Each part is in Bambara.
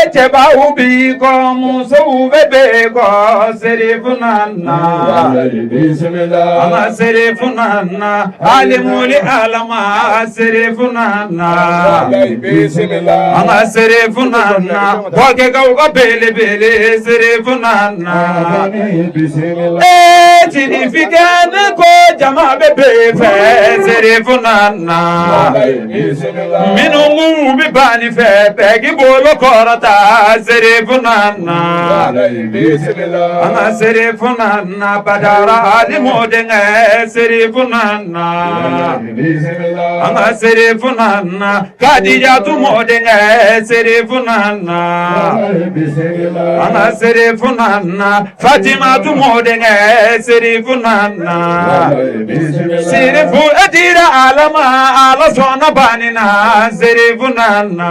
Echeba ubi ko muso bebe ko serifunana ama serifunana alimuli alama serifunana ama serifunana boge ga bele bele serifunana significane ko jama bebe fe serifunana minungu bi bani fe pegi bolo korata serifunana ana serifunana badara ali modenge serifunana ana serifunana kadija tu modenge serifunana ana serifunana fatima tu modenge serifunana serifu edira alama ala sona banina serifunana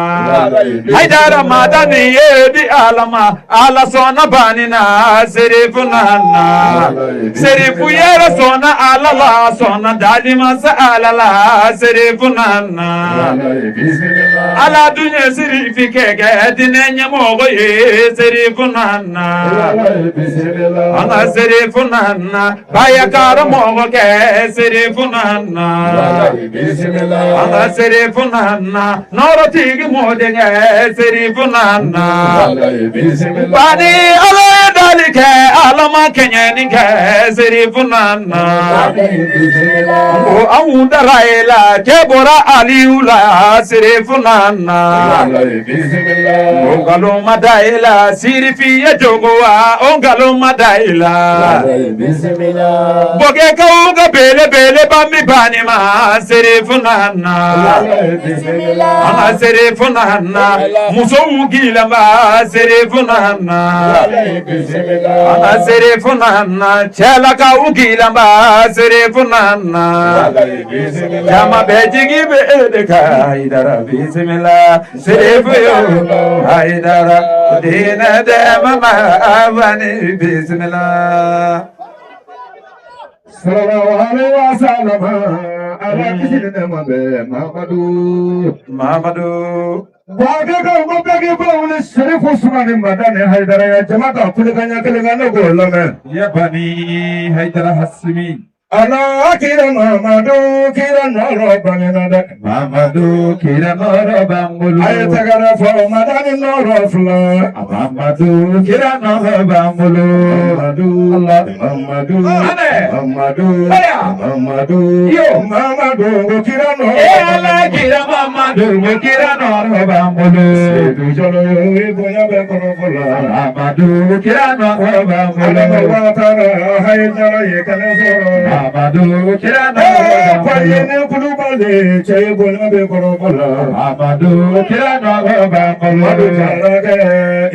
haidara madani yedi alama ala sona banina serifunana serifu yera sona ala la sona dalima sa ala la serifunana ala dunya serifi kege dinenya mogo ye serifunana ana serifunana baya kara mogo ke serifunana ana serifunana noro tigi modenge serifunana bani ala dalike alama kenyeninge serifunana o awunda raila kebora aliula serifunana ongalo madaila sirifi ejogowa ongalo madaila boge kauga bele bele bami bani ma serifunana ana serifunana muso ugila ma serifunana ana serifunana chela ka ugila ma serifunana jama bejigi be ka idara bismillah serifu haidara dina de mama avani bismillah sallallahu alaihi wasallam ala kisine mabe Muhammadu Baga go bagi bawle Sharif Usman madane haidara ya jamata kuliganya kuligana golame ya bani haidara hasmi ala kira Muhammadu kira noro bangenada Muhammadu kira noro bangulu ayatagara fo madani noro fla Muhammadu kira noro bangulu Muhammadu yo Muhammadu kira noro ala kira Muhammadu kira noro bangulu tu jolo yo boya be kono kola Muhammadu kira noro bangulu ala tara haidara ye kana soro Muhammadu kira Payene kulubale chay bola be kono kola Muhammadu kira noro bangulu Madu charage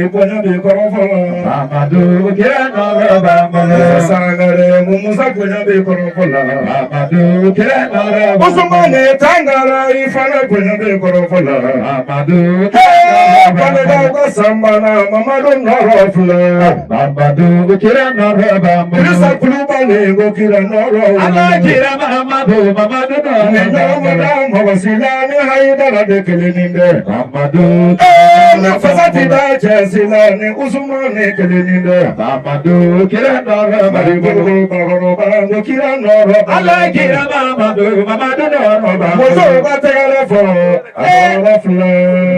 ibola be kono kola Muhammadu kira noro bangulu Sangare mumusa bola be kono kola Muhammadu kira noro bangulu Usmane tangara ifana bola be kono kola Muhammadu Pale da sambana mamadu noro fla Muhammadu kira noro bangulu Krisa kulubale go kira noro Allah kira Muhammadu Muhammadu noro Mwasilani haidara de keleninde Muhammadu Nafasati da chesilani usumane keleninde Muhammadu kira noro bangulu Bagoro bango kira noro Allah kira Muhammadu Muhammadu noro bangulu Mozo bategara fo Agora fla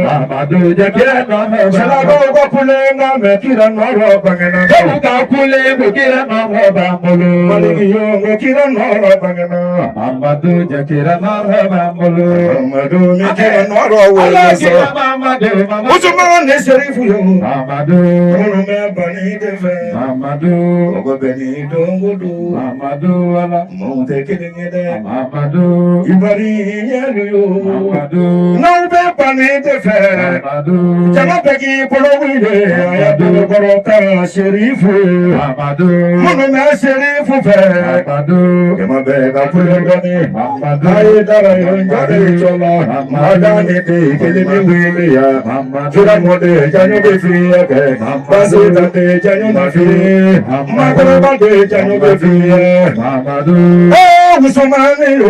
Muhammadu kira noro bangulu Shalago go kulenga me kira noro bangena Ka kule kira noro bangulu Maliki yongo kira noro bangena Muhammadu kira noro bangulu Muhammadu me kira noro Allah wele kira so Muhammadu Usumane sherifu yo Muhammadu Kono me bani defe Muhammadu Ogo beni dongudu Muhammadu Allah Monte kelengede Muhammadu Ibari yelu yo Muhammadu Naube bani defe Muhammadu Jama peki polowile Ayatolo korota sherifu Muhammadu Mono me sherifu fe Muhammadu Kema bega kulengani Muhammadu Ayatara yonjade chola Madani te kelemi wile ya Jura mode janyo befiye ke Basita te janyo mafiye Makara bade janyo befiye Muhammadu Usmani yo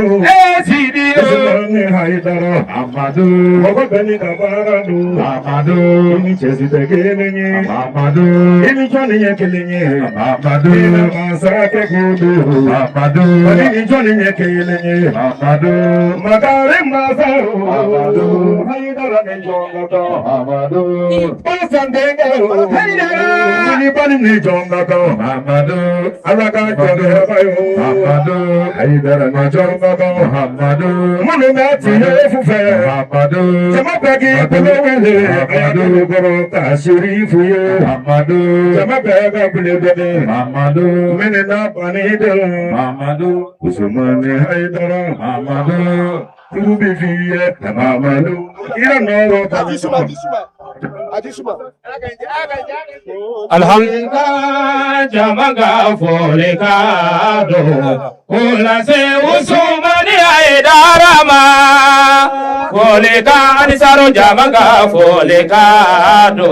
Sidi Usmani Haidara Amadu Mogo Beni Kabaradu Amadu Ini Chesi Tegelenye Amadu Ini Johnny Yekelenye Amadu Ina Masake Kudu Amadu Ini Johnny Yekelenye Amadu Magare Masaro Amadu Haidara Nejonga Amadu Pasandega Haidara Ini Bani Nejonga Amadu Alaka Jogabayo Amadu Haidara Nejonga Amadu Munumati Yefufe Amadu Jamapagi Pulewele Amadu Goro Kashirifuye Amadu Jamapega Pulewele Amadu Menena Panide Amadu Usumani Haidara Amadu Ubifiye Amadu Iranoro Adisuma. Alhamdulillah jamaga folikado Kula se usumani aidarama Folika anisaro jamaga folikado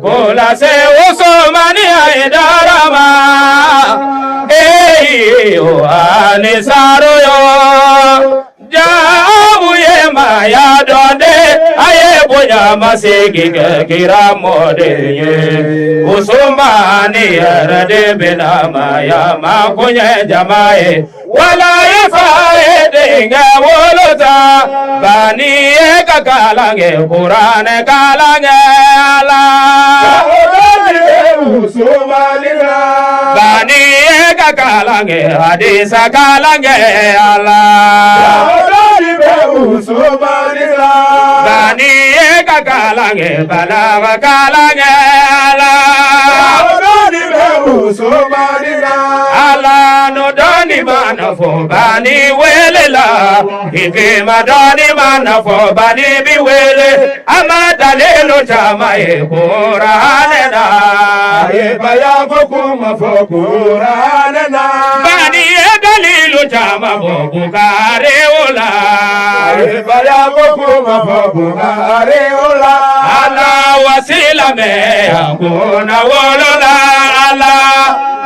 Kula se usumani aidarama Eyo anisaro yo Jamu ye maya donde aye boya masegi kira mode ye usumani arade bela maya makunye jamae wala ifae dinga wolota bani ye kakalange Qur'ane kalange ala usumani bani ye kakalange hadisa kalange ala Bani kakalange balaga kalange ala no doni mana fo bani welela hikima doni mana fo bani biwele amadale lo jamae Qur'ane na ye baya fokuma fo Qur'ane na bani dalilu jama fo Bukhari ola baya fokuma fo Bukhari ola ala wasila me akuna wolola ala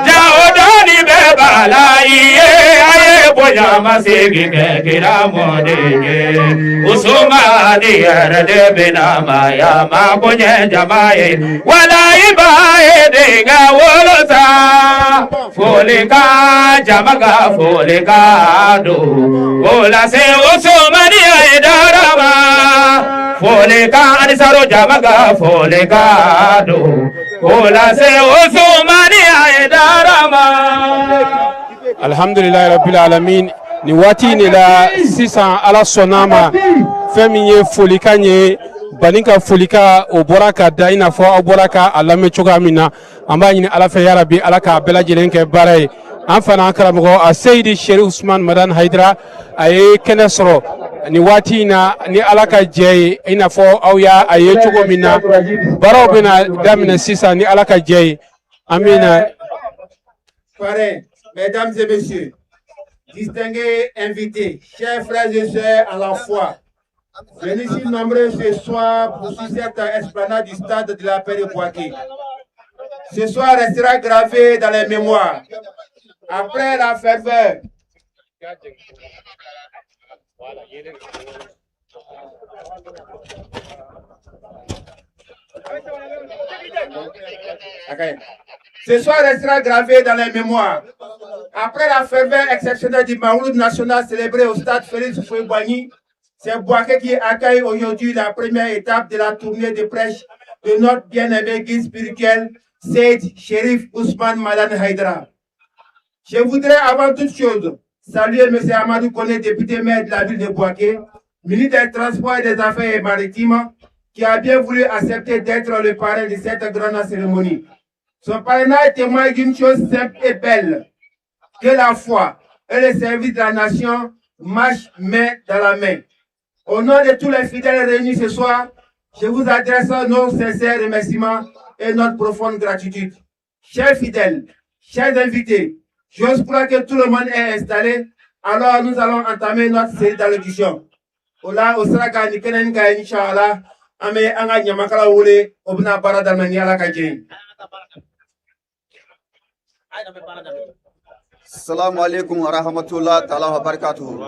jaodani bebala iye aye boya masigi kira modege usumani arade bina maya makunye jamae wala ibae dinga wolota folika jamaga folika do wala se usumani aidarama folika anisaro jamaga folika do wala se usumani aidarama Alhamdulillah Rabbil Alamin ni wati ni la sisan ala sonama femi folika nye baninka folika o bɔra ka da ina fɔ aw bɔra ka a lamɛn cogoya min na an b'a ɲini ala fɛ yarabi ala k'a bɛɛ lajɛlen kɛ baara ye an fana an karamɔgɔ a Seyidi Sherif Usman Madan Haidara a ye kɛnɛ sɔrɔ ni waati in na ni ala ka jɛ ye i n'a fɔ aw y'a a ye cogo min na baaraw bɛna daminɛ sisan ni ala ka jɛ ye an bɛna. Mesdames et messieurs, distingués invités, chers frères et sœurs à la foi, venez ici nombreux ce soir pour cette esplanade du stade de la paix de Bouaké. Ce soir restera gravé dans les mémoires. Après la ferveur, ce soir restera gravé dans les mémoires. Après la ferveur exceptionnelle du Mawlid national célébré au stade Félix Houphouët-Boigny, c'est Bouaké qui accueille aujourd'hui la première étape de la tournée de prêche de notre bien-aimé guide spirituel, Seydi Sherif Usman Madan Haidara. Je voudrais avant toute chose saluer M. Amadou Koné, député maire de la ville de Bouaké, ministre des Transports et des Affaires maritimes, qui a bien voulu accepter d'être le parrain de cette grande cérémonie. Son parrainage témoigne d'une chose simple et belle, que la foi et le service de la nation marchent main dans la main. Au nom de tous les fidèles réunis ce soir, je vous adresse nos sincères remerciements et notre profonde gratitude. Chers fidèles, chers invités, j'ose croire que tout le monde est installé, alors nous allons entamer notre série d'allocutions. Ola osraka ni kenen ka inshallah ame anga nyamakala wule obna barada mani ala ka jeni. Assalamu alaikum wa rahmatullahi ta'ala wa barakatuhu.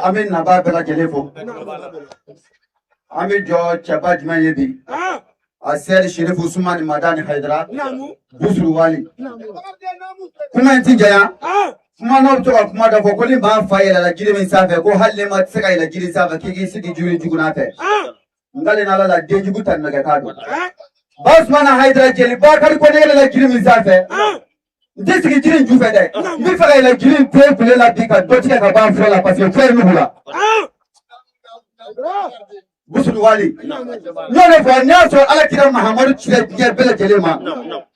Amin naba bela jelefo. Amin jo chaba juma yebi. Asel Sheriff Usman Madani Haidara. Busru Wali. Kuma inti jaya. Kuma no to kuma da ko kolin ba fa yela la jiri min safe ko halle ma saka yela jiri safe kigi sigi juri juguna fe. Ngale na la de jugu tan naga kadu. Bas mana Haidara jeli ba kali ko ne la jiri min safe. Dès que tu es fait, il fallait la grille pour la dica, d'autres qui avaient fait la passion, faire nous là. Bousouali. Non, le voignard sur Alakira Mahamadou, tu es bien belle Jelema.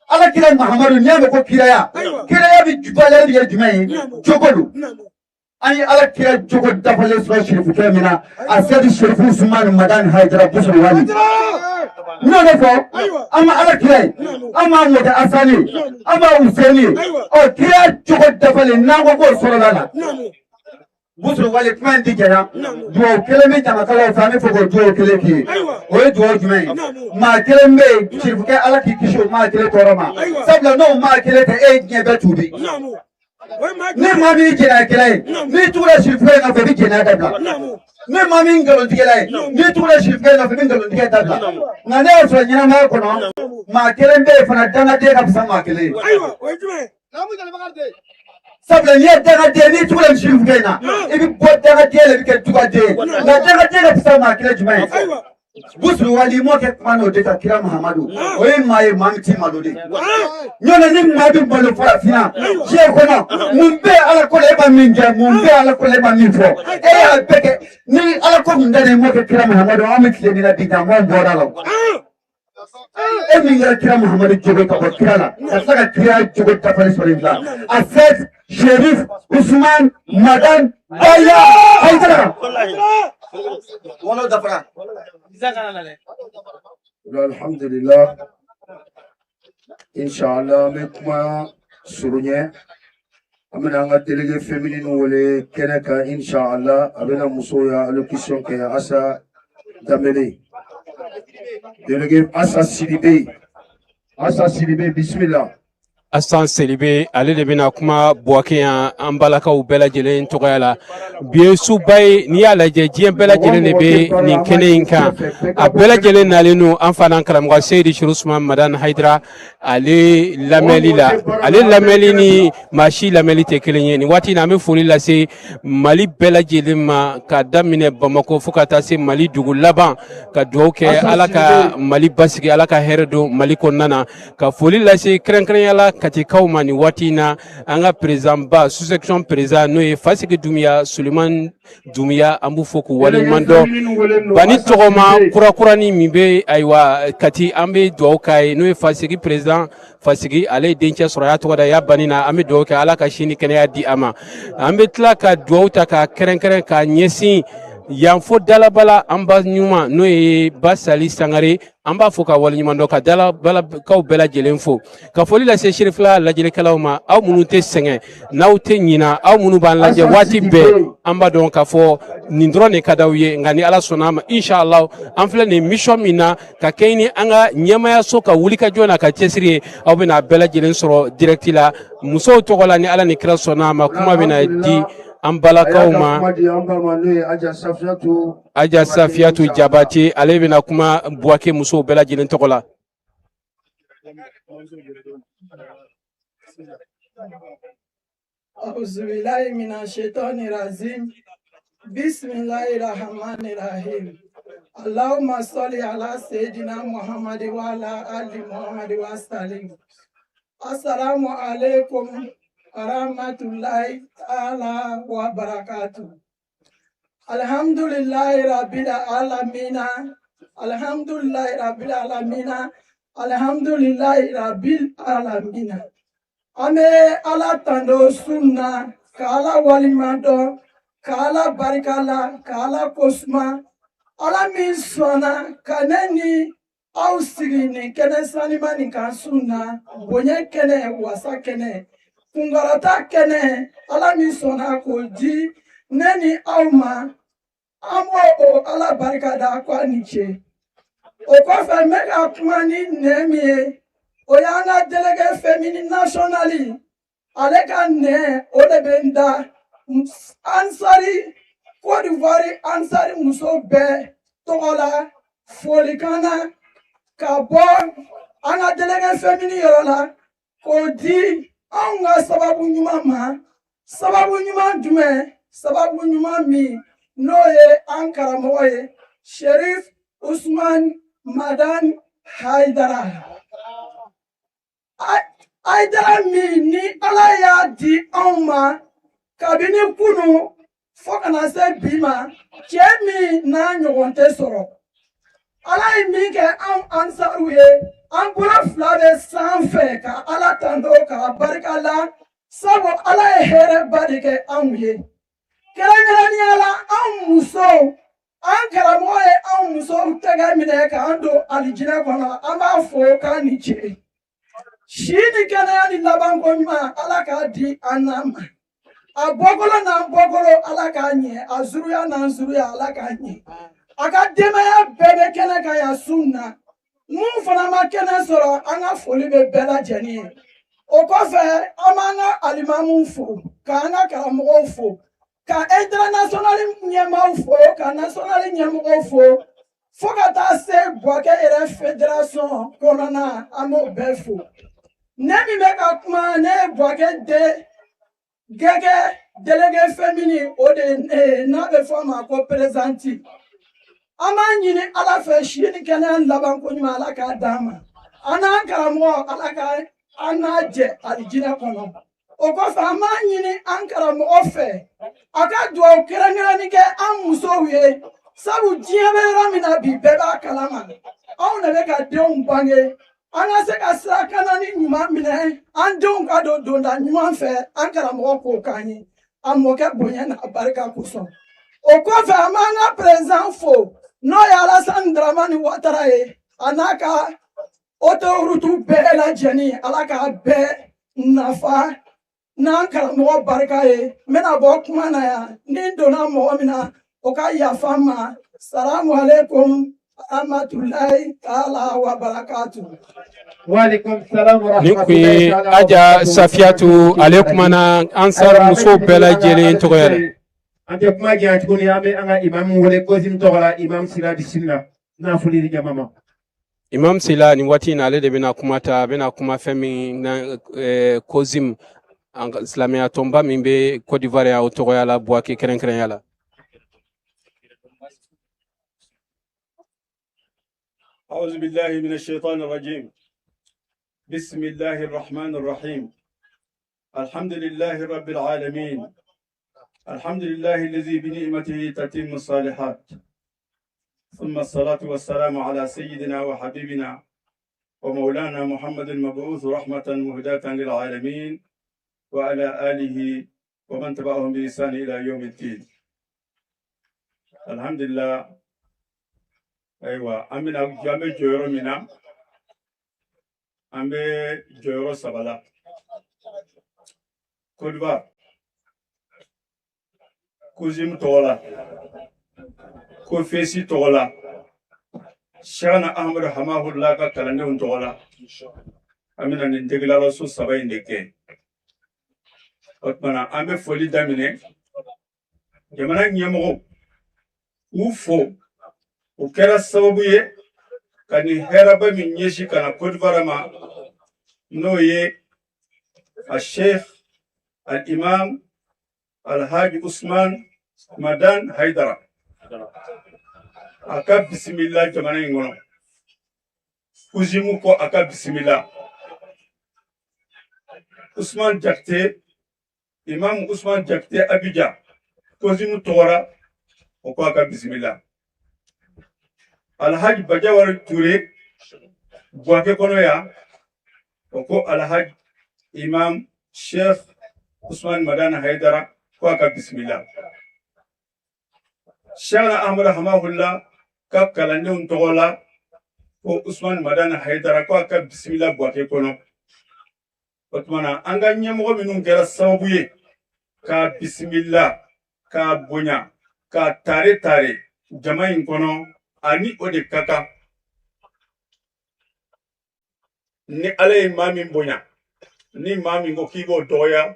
Alakira Mahamadou, n'y a pas Kiraya. Kiraya, tu vas aller du main, Chokolou. Aïe, Alakira Choko d'Apollo sur Sheriff Femina, à Sadi Sheriff Ousmane Madan Haidara Bousouali. Non, le fond, Ama Alakira, Ama Moda Asani, Ama Ouseni, oh, Kira Choko d'Apollo, Nago Solana. Bousouali, point d'Igana, Duo Kelemi Tamakala, famille for Duo Keleki, or Duo Jumain, Ma Keleme, Sheriff Alaki Kisho, Ma Teletorama, Sabla no Ma Kelete 8 never to be. Ne mami jena kelai ni tura shifre na febi jena dabla ne mami ngalo kelai ni tura shifre na febi ngalo dabla na ne so nyana ma kono ma kelembe fana dana de ka sama kele sabla ni dana de ni tura shifre na ibi bo dana de le ke tuga de na dana de ka sama kele jumai Busru wali mo ke mano de Kira Muhammadu o en maye mamti malode nyona ni madu balo fara fina je kono mumbe ala ko le ba minja mumbe ala ko le ba minfo e ya beke ni ala ko ndane mo ke Kira Muhammadu amit le ni la bita mo bora lo e minga Kira Muhammadu jogo ka ko Kira la saka Kira jogo ta fali sorinda Asad Sheriff Usman Madan Aya Haidara Wala dafra. Alhamdulillah. Inch'Allah, mais comment souligner? Amenanga délégué féminine ou les Keneka, Inch'Allah, avec la moussoya, allocution qui est Assa Dameli. Délégué Assa Sidibé. Assa Sidibé, Bismillah. Asan Selibe ale de bena kuma buwake an balakaw bɛɛ lajɛlen tɔgɔya la bi su bay ni y'a lajɛ diɲɛ bɛɛ lajɛlen de bɛ nin kɛnɛ in kan a bɛɛ lajɛlen nalen no an fana karamɔgɔ Seydi Sheriff Usman Madan Haidara ale lamɛnli la ale lamɛnli ni maa si lamɛnli tɛ kelen ye nin waati in na an bɛ foli lase Mali bɛɛ lajɛlen ma ka daminɛ Bamako fo ka taa se Mali dugu laban ka dugawu kɛ Ala ka Mali basigi Ala ka hɛrɛ don Mali kɔnɔna na ka foli lase kɛrɛnkɛrɛnya la Katikaw ma ni waati na an ka président ba sous-section président n'o ye Fasigi Dumiya Suleiman Dumiya an b'u fo k'u waleɲuman dɔn bani tɔgɔma kurakurani min bɛ ayiwa Kati an bɛ dugawu k'a ye n'o ye Fasigi président Fasigi ale ye dencɛ sɔrɔ a y'a tɔgɔ da y'a bani na an bɛ dugawu kɛ Ala ka si ni kɛnɛya di a ma an bɛ tila ka dugawu ta ka kɛrɛnkɛrɛn ka ɲɛsin yanfo dalabala an ba ɲuman n'o ye Ba Sali Sangare an b'a fɔ ka waleɲuman dɔn ka dalabalakaw bɛɛ lajɛlen fo ka foli lase Sherifla lajɛlikɛlaw ma aw minnu tɛ sɛgɛn n'aw tɛ ɲina aw minnu b'an lajɛ waati bɛɛ an b'a dɔn k'a fɔ nin dɔrɔn de ka d'aw ye nka ni Ala sɔnna a ma inshallah an filɛ nin mission min na ka kɛ ni an ka ɲɛmayaso ka wuli ka jɔ na ka cɛsiri ye aw bɛna bɛɛ lajɛlen sɔrɔ direct la musow tɔgɔ la ni Ala ni kira sɔnna a ma kuma bɛna di an balakaw ma Aja Safiyatu Jabati ale bɛna kuma Buwake musow bɛɛ lajɛlen tɔgɔ la Auzubillahi minash shaitani rajim. Bismillahirrahmanirrahim. Allahumma salli ala Sayyidina Muhammad wa ala ali Muhammad wa sallim. Assalamu alaikum warahmatullahi ta'ala wa barakatuh. Alhamdulillahi rabbil alamina. Alhamdulillahi rabbil alamina. Alhamdulillahi rabbil alamina. Ame ala tando sunna, kala walimado, kala barikala, kala kosma, ala min sona, kaneni, au sigini, kene sanimani kan sunna, bonye kene, wasa kene, kungarata kene, ala min sona koji, neni auma, amo o ala barikada kwa niche. Okwafe mega kumani nemie, Oyanga délégué féminine nationale, ale ka nɛ o de bɛ n da ansari Côte d'Ivoire ansari muso bɛɛ tɔgɔ la folikan na ka bɔ an ka délégué féminin yɔrɔ la k'o di anw ka sababu ɲuman ma sababu ɲuman jumɛn sababu ɲuman min n'o ye an karamɔgɔ ye Sherif Usman Madan Haidara Haidara min ni Ala y'a di anw ma kabini kunu fo kana se bi ma cɛ min n'a ɲɔgɔn tɛ sɔrɔ Ala ye min kɛ anw ansaru ye an bolo fila bɛ sanfɛ ka Ala tanto ka barika la sabu Ala ye hɛrɛba de kɛ anw ye kɛrɛnkɛrɛnnenya la anw musow an karamɔgɔ ye anw musow tɛgɛ minɛ k'an don alijinɛ kɔnɔ an b'a fɔ k'a ni ce si ni kɛnɛya ni labanko ɲuman Ala k'a di an n'a ma a bɔkolo n'an bɔkolo Ala k'a ɲɛ a zuruya n'an zuruya Ala k'a ɲɛ a ka denbaya bɛɛ bɛ kɛnɛ kan yan su na mun fana ma kɛnɛ sɔrɔ an ka foli bɛ bɛɛ lajɛlen ye o kɔfɛ an b'an ka alimamuw fo k'an ka karamɔgɔw fo ka international ɲɛmaaw fo ka national ɲɛmɔgɔw fo fo ka taa se Bouaké yɛrɛ fédération kɔnɔna an b'o bɛɛ fo ne min bɛ ka kuma ne ye Bouaké de Gɛgɛ délégué féminin o de ye ne ye n'a bɛ fɔ a ma ko présidente an b'a ɲini Ala fɛ si ni kɛnɛya labanko ɲuman Ala k'a d'an ma an n'an karamɔgɔ Ala ka an n'a jɛ alijinɛ kɔnɔ o kɔfɛ an b'a ɲini an karamɔgɔ fɛ a ka dugawu kɛrɛnkɛrɛnni kɛ an musow ye sabu diɲɛ bɛ yɔrɔ min na bi bɛɛ b'a kalama anw de bɛ ka denw bange an ka se ka sira kanani ɲuman minɛ an denw ka don donda ɲuman fɛ an karamɔgɔ k'o k'an ye a mɔkɛ bonya n'a barika kosɔn o kɔfɛ an b'an ka président fo n'o ye Alassane Dramani Ouattara ye a n'a ka autoroute bɛɛ lajɛlen Ala k'a bɛɛ nafa n'an karamɔgɔ barika ye n bɛna bɔ kuma na yan ni n donna mɔgɔ min na o ka yafa n ma salamu aleykum rahmatulahi taala wa barakatu. Nin kun ye Aja Safiyatu ale kumana ansar muso bɛɛ lajɛlen tɔgɔya la. An tɛ kuma janya tuguni an bɛ an ka imamu wele Kozim tɔgɔ la imam Sila bisimila n'a foli di jama ma. Imam Sila nin waati in na ale de bɛna kuma ta a bɛna kuma fɛn min na Kozim silamɛya tɔnba min bɛ Côte d'Ivoire yan o tɔgɔya la Bouaké kɛrɛnkɛrɛnya la. أعوذ بالله من الشيطان الرجيم بسم الله الرحمن الرحيم الحمد لله رب العالمين الحمد لله الذي بنعمته تتم الصالحات ثم الصلاة والسلام على سيدنا وحبيبنا ومولانا محمد المبعوث رحمة مهداة للعالمين وعلى آله ومن تبعهم بإحسان إلى يوم الدين. الحمد لله. Aywa an bɛ jɔyɔrɔ min na an bɛ jɔyɔrɔ saba la Côte d'Ivoire Kozim tɔgɔ la ko Fesi tɔgɔ la Cheikhna Ahmadu Hamahullah ka kalandenw tɔgɔ la an bɛna nin degilalaso saba in de kɛ o tumana an bɛ foli daminɛ jamana ɲɛmɔgɔw u fo o kɛra sababu ye ka nin hɛrɛba min ɲɛsi ka na Côte d'Ivoire ma n'o ye a Sheikh al-Imam Alhaji Usman Madan Haidara a ka bisimila jamana in kɔnɔ Kuzimu ko a ka bisimila Usman Jakite Imam Usman Jakite Abidjan Kuzimu tɔgɔra o ko a ka bisimila Alhaji Bajawari Touré Bouaké kɔnɔ yan o ko Alhaji Imam Sheikh Usman Madan Haidara ko a ka bisimila Cheikhna Ahmadu Hamahullah ka kalandenw tɔgɔ la ko Usman Madan Haidara ko a ka bisimila Bouaké kɔnɔ o tumana an ka ɲɛmɔgɔ minnu kɛra sababu ye k'a bisimila k'a bonya k'a tare tare jama in kɔnɔ ani o de ka kan ni Ala ye maa min bonya ni maa min ko k'i b'o dɔgɔya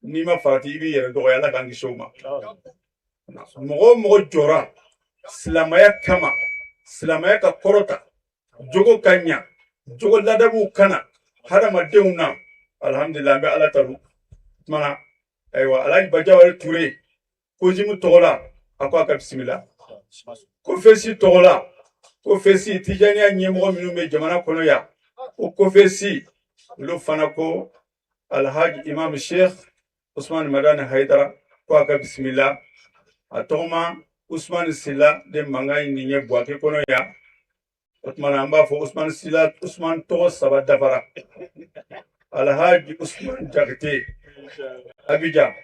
n'i ma farati i b'i yɛrɛ dɔgɔya Ala k'an kisi o ma mɔgɔ o mɔgɔ jɔra silamɛya kama silamɛya ka kɔrɔta jogo ka ɲa jogo ladabuw kana hadamadenw na alhamdulillah an bɛ Ala tanu tumana ayiwa Alhaji Bajawara Ture Kozimu tɔgɔ la a ko a ka bisimila Kofesi tɔgɔ la Kofesi Tijaniya ɲɛmɔgɔ minnu bɛ jamana kɔnɔ yan o Kofesi olu fana ko Alhaji Imam Sheikh Usman Madani Haidara ko a ka bisimila a tɔgɔma Usman Sila de mankan ni ɲɛ Buwake kɔnɔ yan o tumana an b'a fɔ Usman Sila Usman tɔgɔ saba dafara Alhaji Usman Jakite Abidjan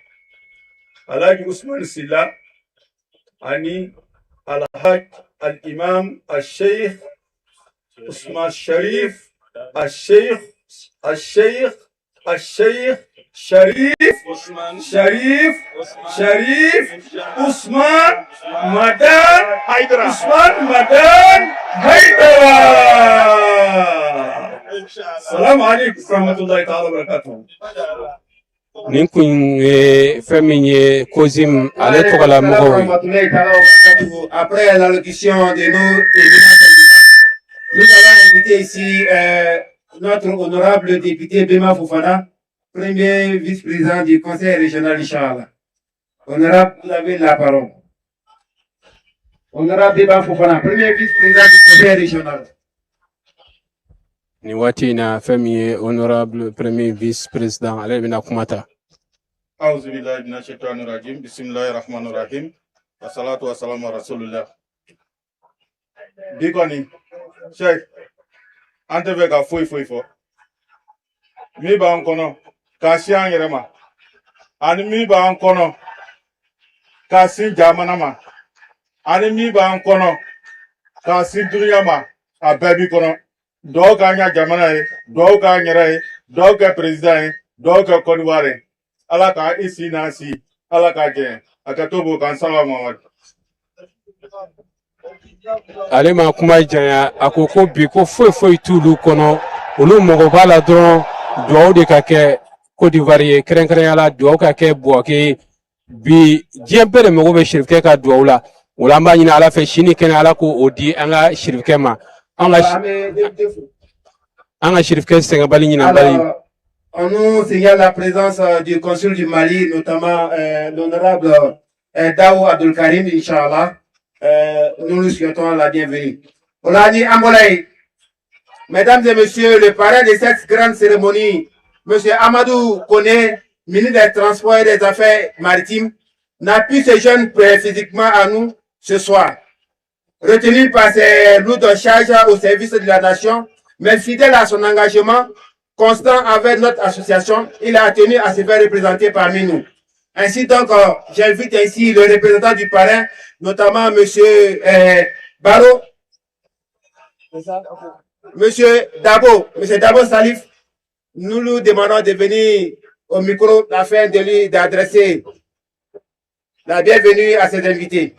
Alhaji Usman Sila ani Alhaji Al-Imam Al-Sheikh Usman Sharif Al-Sheikh Sharif Usman Madan Haidara Assalamu alaikum warahmatullahi ta'ala wabarakatuh. nin kun ye fɛn min ye Kozim ale tɔgɔ la mɔgɔw ye. Après l'allocution de nos nous allons inviter ici notre honorable député Bema Fofana, premier vice-président du conseil régional Inch'Allah. Honorable, vous avez la parole. Honorable Bema Fofana, premier vice-président du conseil régional. ni waati in na fɛn min ye honorable premier vice président ale bɛna kuma ta. A'udhu billahi minash shaitanir rajim. Bismillahir rahmanir rahim. Wassalatu wassalamu ala rasulillah. Bikoni, Sheikh, ante fɛ ka foyi fɔ. Mi b'an kɔnɔ ka si an yɛrɛ ma ani mi b'an kɔnɔ ka si jamana ma ani mi b'an kɔnɔ ka si duniya ma a bɛɛ b'i kɔnɔ. Dɔw k'an ɲa jamana ye, dɔw k'an yɛrɛ ye, dɔw kɛ président ye, dɔw kɛ Côte d'Ivoire ye. Ala ka i si n'an si, Ala ka jɛ. A ka to b'o kan sala Muhammad. ale ma kuma janya a ko ko bi ko foyi t'olu kɔnɔ olu mago b'a la dɔrɔn dugawu de ka kɛ Côte d'Ivoire ye kɛrɛnkɛrɛnya la dugawu ka kɛ Buwake bi diɲɛ bɛɛ de mago bɛ Sherifkɛ ka dugawu la o la an b'a ɲini Ala fɛ sini kɛnɛ Ala k'o di an ka Sherifkɛ ma an ka Sherifkɛ sɛgɛnbali ɲinanbali. On nous signale la présence du consul du Mali, notamment l'honorable Daou Abdul Karim, Inch'Allah. Nous lui souhaitons la bienvenue. Olani Ambolay, mesdames et messieurs, le parrain de cette grande cérémonie, monsieur Amadou Kone, ministre des Transports et des Affaires maritimes, n'a pu se joindre physiquement à nous ce soir. Retenu par ses lourdes charges au service de la nation, mais fidèle à son engagement constant avec notre association, il a tenu à se faire représenter parmi nous. Ainsi donc, j'invite ici le représentant du parrain, notamment monsieur Baro, monsieur Dabo Salif. Nous lui demandons de venir au micro afin de lui d'adresser la bienvenue à ses invités.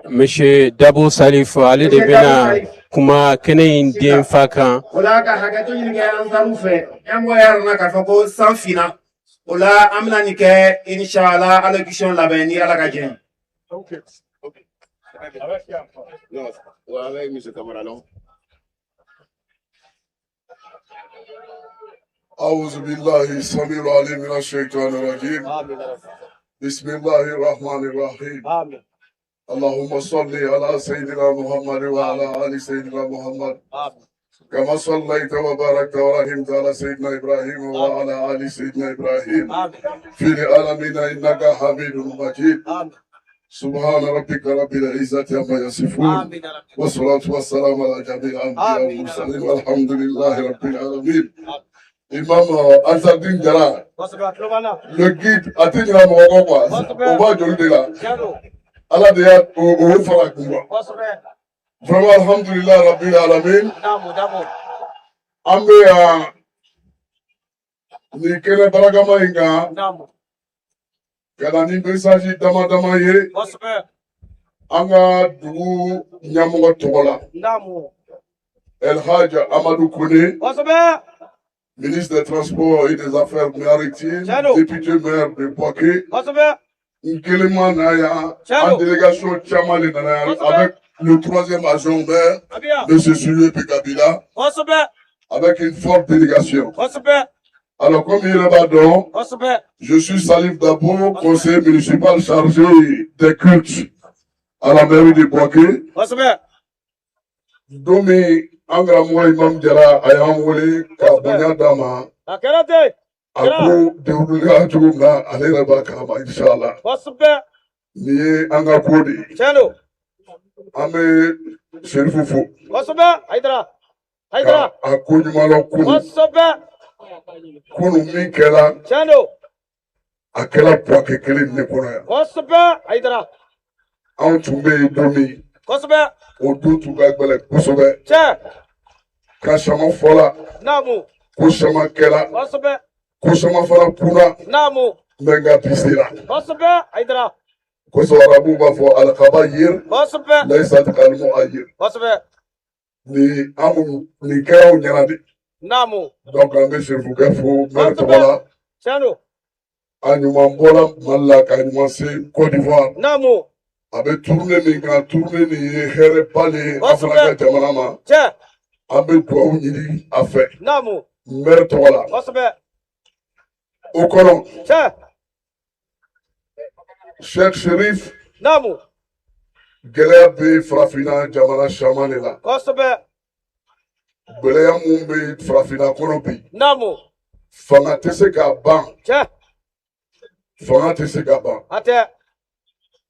Monsieur Dabo Salif ale de bɛna kuma kɛnɛ in den fa kan. O la ka hakɛto ɲini kɛ an taar'u fɛ an bɔ yɔrɔ na k'a fɔ ko san finna o la an bɛna nin kɛ inshallah allocution labɛn ni Ala ka jɛ. أعوذ بالله السميع العليم من الشيطان الرجيم بسم الله الرحمن الرحيم اللهم صل على سيدنا محمد وعلى آل سيدنا محمد كما صليت وباركت ورحمت على سيدنا إبراهيم وعلى آل سيدنا إبراهيم في العالمين إنك حميد مجيد سبحان ربك رب العزة عما يصفون والصلاة والسلام على جميع الأنبياء والمرسلين والحمد لله رب العالمين. Imam Ansardine Diarra, le guide a tenu la mort, on va de là. Allah de y'a au Farakumba. Vraiment, alhamdulillah, Rabbil Alamin. Ambe ni kene baragama inga. Kana ni message dama ye. Anga dugu nyamunga togola. El Hajj Amadou Kone. ministre des Transports et des Affaires maritimes, député maire de Boaké, Nkelema Naya, en délégation Tchamale Naya, avec le troisième agent maire, M. Sulé Pekabila, avec une forte délégation. Alors, comme il est là-bas, je suis Salif Dabo, conseiller municipal chargé des cultes à la mairie de Boaké. Domi Angra Imam Djara Ayamwole Kabonya Dama. Ako Deouga Djoumna Aleraba Karama, Inch'Allah. Niye Anga Kodi. Ame Sherifufu. Ako Nyumalo Kunu. Kunu Minkela. Akela Boaké Kele Nekoya. Antumbe Domi. Odu Tugagbele Kusobe. Kashama Fola. Kushama Kela. Kushama Fola Puna. Menga Pisila. Kuso Arabu Bafo Alakaba Yir. Laisat Kalmo Ayir. Ni Amu Nikao Nyanabi. Donc, on est chez vous, Gafo, Mertola. Anumambola, Malak, Anumase, Côte d'Ivoire. Avec tourné, Minga, tourné, ni Here Palé, Afrika Jamanama. Avec toi, on y a fait. Mertola. Au colon. Cheikh Sherif. Geleabe, Frafina, Jamana, Shamanela. Belaya Mumbe, Frafina, Konopi. Fanga Teseka Ban. Fanga Teseka Ban.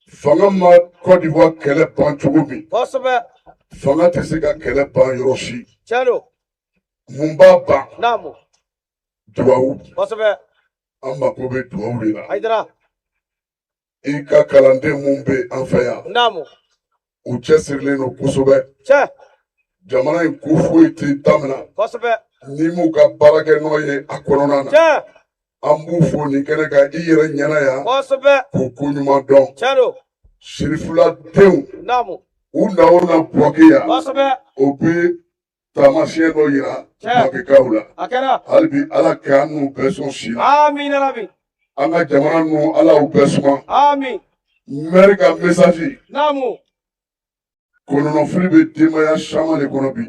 Fanga ma Côte d'Ivoire Kele Ban Chugubi. Fanga Teseka Kele Ban Yoroshi. Mumba Ban. Douaou. Amba Kobe Douaou Lila. Ika Kalande Mumbe Anfaya. Uche Sirleno Kusobe. Jamana in kufu iti tamina. Ni mu ka barake no ye akorona na. Ambu fo ni kene ka iyere nyana ya. Ko kunyuma don. Shirifula dew. Una ona Boaké ya. Obi tamasien no yira. Boaké kaula. Albi ala kanu beson shila. Amin alabi. Anga jamana no ala ubesma. Amin. Merika message. Konono fribe demaya shama le konobi.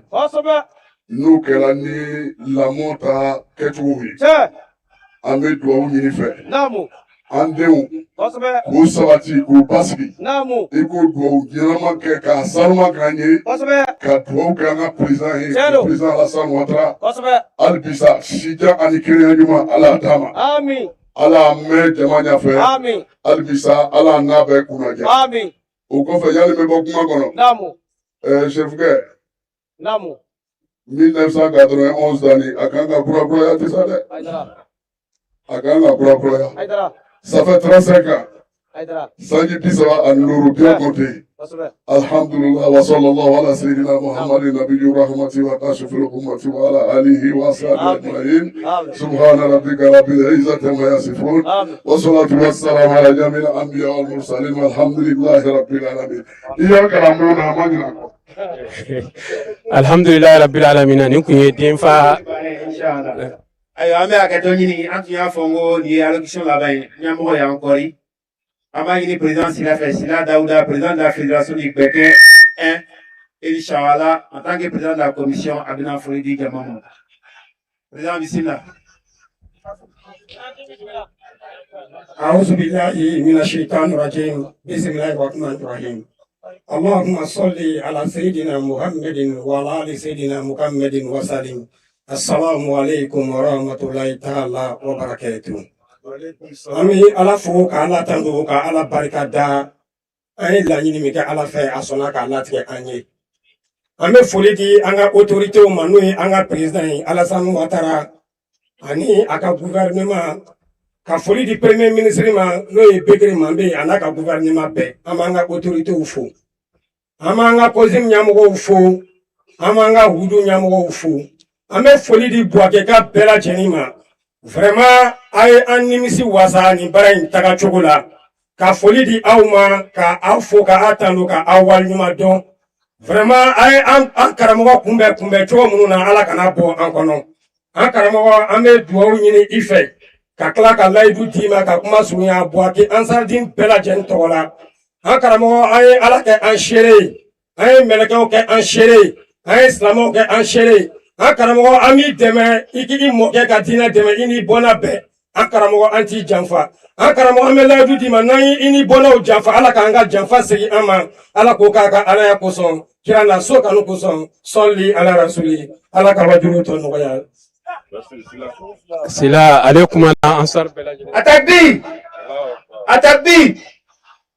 Nous kela ni lamota ketuwi. Ame duawu nyini fe. Andeu. Ko sabati ko basiki. Iko duawu nyama ke ka salma ganye. Ka duawu kanga président Alassane Ouattara. Albisa shija anikiri anjuma ala dama. Amin. Ala me jamanya fe. Amin. Albisa ala nabe kunaja. Amin. Au conférence, il y a le même moment. Chef Guerre. 1991 d'année, à Kanga Boura ya Tissade. À Kanga Boura. Ça fait 35 ans. Sanji Pissava à Nourou, bien compté. Alhamdulillah, wa sallallahu ala sayyidina Muhammadin nabiyyu rahmati wa kashifil ummati wa ala alihi wa sahbihi ajma'in. Subhana rabbika rabbil izzati amma yasifun. Wa salatu wassalamu ala jami'il anbiya wal mursalin walhamdulillahi rabbil alamin. Iyaka na'budu wa iyaka Alhamdulillah rabbil alamin. Ni kun ye den fa ayo ame akato nyini antuya fongo ni allocution la bain nyamo ya encore Amagini président Sila Daouda, président de la Fédération du Béquin 1, et Inch'Allah, en tant que président de la commission, Abina Fouridi Gamamou. Président Bissina. أعوذ بالله من الشيطان الرجيم بسم الله الرحمن الرحيم اللهم صل على سيدنا محمد وعلى آل سيدنا محمد وسلم السلام عليكم ورحمة الله تعالى وبركاته Ami ala fo ka ala tango ka ala barika da an ye laɲini min kɛ ala fɛ a sɔnna k'a latigɛ an ye an bɛ foli di an ka autorités ma n'o ye an ka président ye Alassane Ouattara ani a ka gouvernement ka foli di premier ministre ma n'o ye Bekiri Mambe a n'a ka gouvernement bɛɛ an b'an ka autorités fo an b'an ka COSIM ɲɛmɔgɔw fo an b'an ka hudu ɲɛmɔgɔw fo an bɛ foli di Boaké ka bɛɛ lajɛlen ma vraiment ay an nimisi wasa ni bara in taga cogo la ka foli di aw ma ka aw fo ka aw tanu ka aw waliɲuman dɔn vraiment ay an karamɔgɔ kunbɛ cogo minnu na ala kana bɔ an kɔnɔ an karamɔgɔ an bɛ dugawu ɲini i fɛ ka tila ka layidu d'i ma ka kuma surunya Buwake Ansarudine bɛɛ lajɛlen tɔgɔ la an karamɔgɔ an ye ala kɛ an seere ye an ye mɛlɛkɛw kɛ an seere ye an ye silamɛw kɛ an seere ye an karamɔgɔ an b'i dɛmɛ i k'i mɔkɛ ka diinɛ dɛmɛ i ni bɔnna bɛɛ an karamɔgɔ an t'i janfa an karamɔgɔ an bɛ layidu d'i ma n'an ye i ni bɔnnaw janfa ala k'an ka janfa segin an ma ala k'o k'a ka alaya kosɔn kira na so kanu kosɔn sɔli ala rasuli ala ka wajulu tɔ nɔgɔya sila ale kuma na ansar bɛɛ lajɛlen Atakbi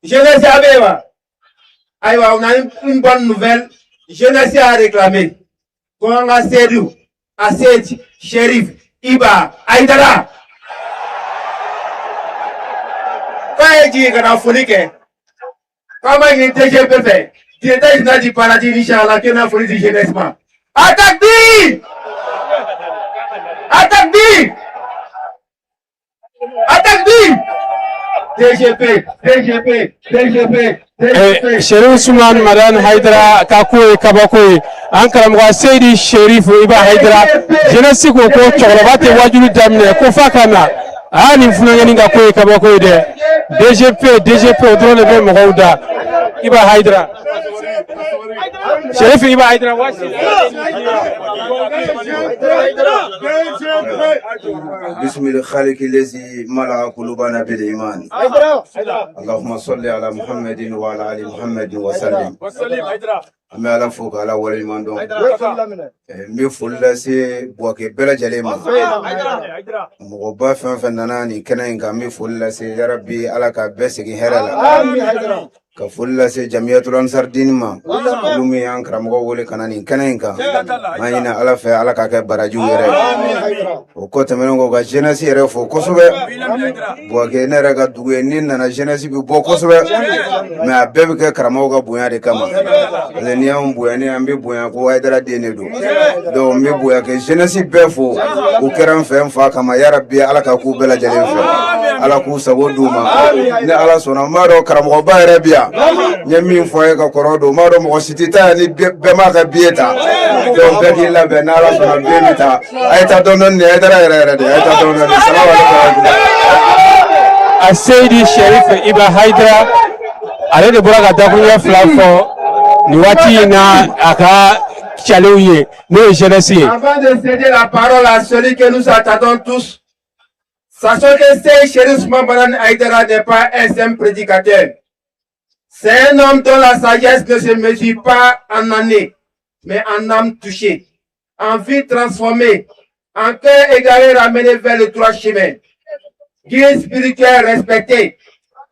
jeunesse Abeba. Aïwa, on a une bonne nouvelle. Jeunesse a réclamé. Qu'on a Sedou, Asset, Shérif, Iba, Aïdara. Quand il dit qu'on a folie, comment il était GPP, directeur général du paradis, Inch'Allah, qu'on a folie du jeunesse. Atakbi! Atakbi! Atakbi! DGP. Sherif Suman Madan Haidara Kakoué Kabakoui an karamɔgɔ Seydi Sherif Iba Haidara jeunesse ko ko cɛkɔrɔba tɛ wajulu daminɛ ko fa ka na a nin funanŋɛni ka ko ye kabako ye dɛ DGP o dɔrɔn de bɛ mɔgɔw da Iba Haidara Sherif Iba Haidara wasi bismillah khaliki lezi mala qulubana bil iman Allahumma salli ala Muhammadin wa ala ali Muhammadin wa sallim amma ala fuka ala wal iman don mi fulla se Buwake bɛɛ lajɛlen ma mɔgɔ ba fɛn fɛn nana ni kɛnɛ in kan mi fulla se ya rabbi ala ka bɛɛ segin hɛrɛ la ka fulla se Jamiyatul Ansarudine ma olu min y'an karamɔgɔ wele kana nin kɛnɛ in kan an ɲini ala fɛ ala ka kɛ barajiw yɛrɛ o kɔ tɛmɛnen kɔ ka jeunesse yɛrɛ fo kosɛbɛ Buwake ne yɛrɛ ka dugu ye ni nana jeunesse bi bɔ kosɛbɛ mais a bɛɛ bɛ kɛ karamɔgɔ ka bonya de kama parce que ni y'anw bonya ni an bɛ bonya ko Haidara den de don donc n bɛ bonya kɛ jeunesse bɛɛ fo u kɛra n fɛ n fa kama ya rabbi ala ka k'u bɛɛ lajɛlen fɛ ala k'u sago d'u ma ni ala sɔnna n b'a dɔn karamɔgɔba yɛrɛ bi yan n ye min fɔ a ye ka kɔrɔ don n b'a dɔn mɔgɔ si tɛ taa yan ni bɛɛ m'a ka billet ta donc bɛɛ k'i labɛn ni ala sɔnna billet bɛ ta a ye taa dɔɔni-dɔɔni de Haidara yɛrɛ de a ye taa dɔɔni-dɔɔni salamu aleykum a Seydi Sherif Iba Haidara ale de bɔra ka dakuruɲɛ fila fɔ ni waati in na a ka calew ye n'o ye jeunesse ye. Avant de céder la parole à celui que nous attendons tous, sachant que Seydi Sherif Ousmane Madan Haidara n'est pas un simple prédicateur. C'est un homme dont la sagesse ne se mesure pas en années, mais en âme touchée, en vie transformée, en cœur égaré ramené vers le droit chemin. Guide spirituel respecté,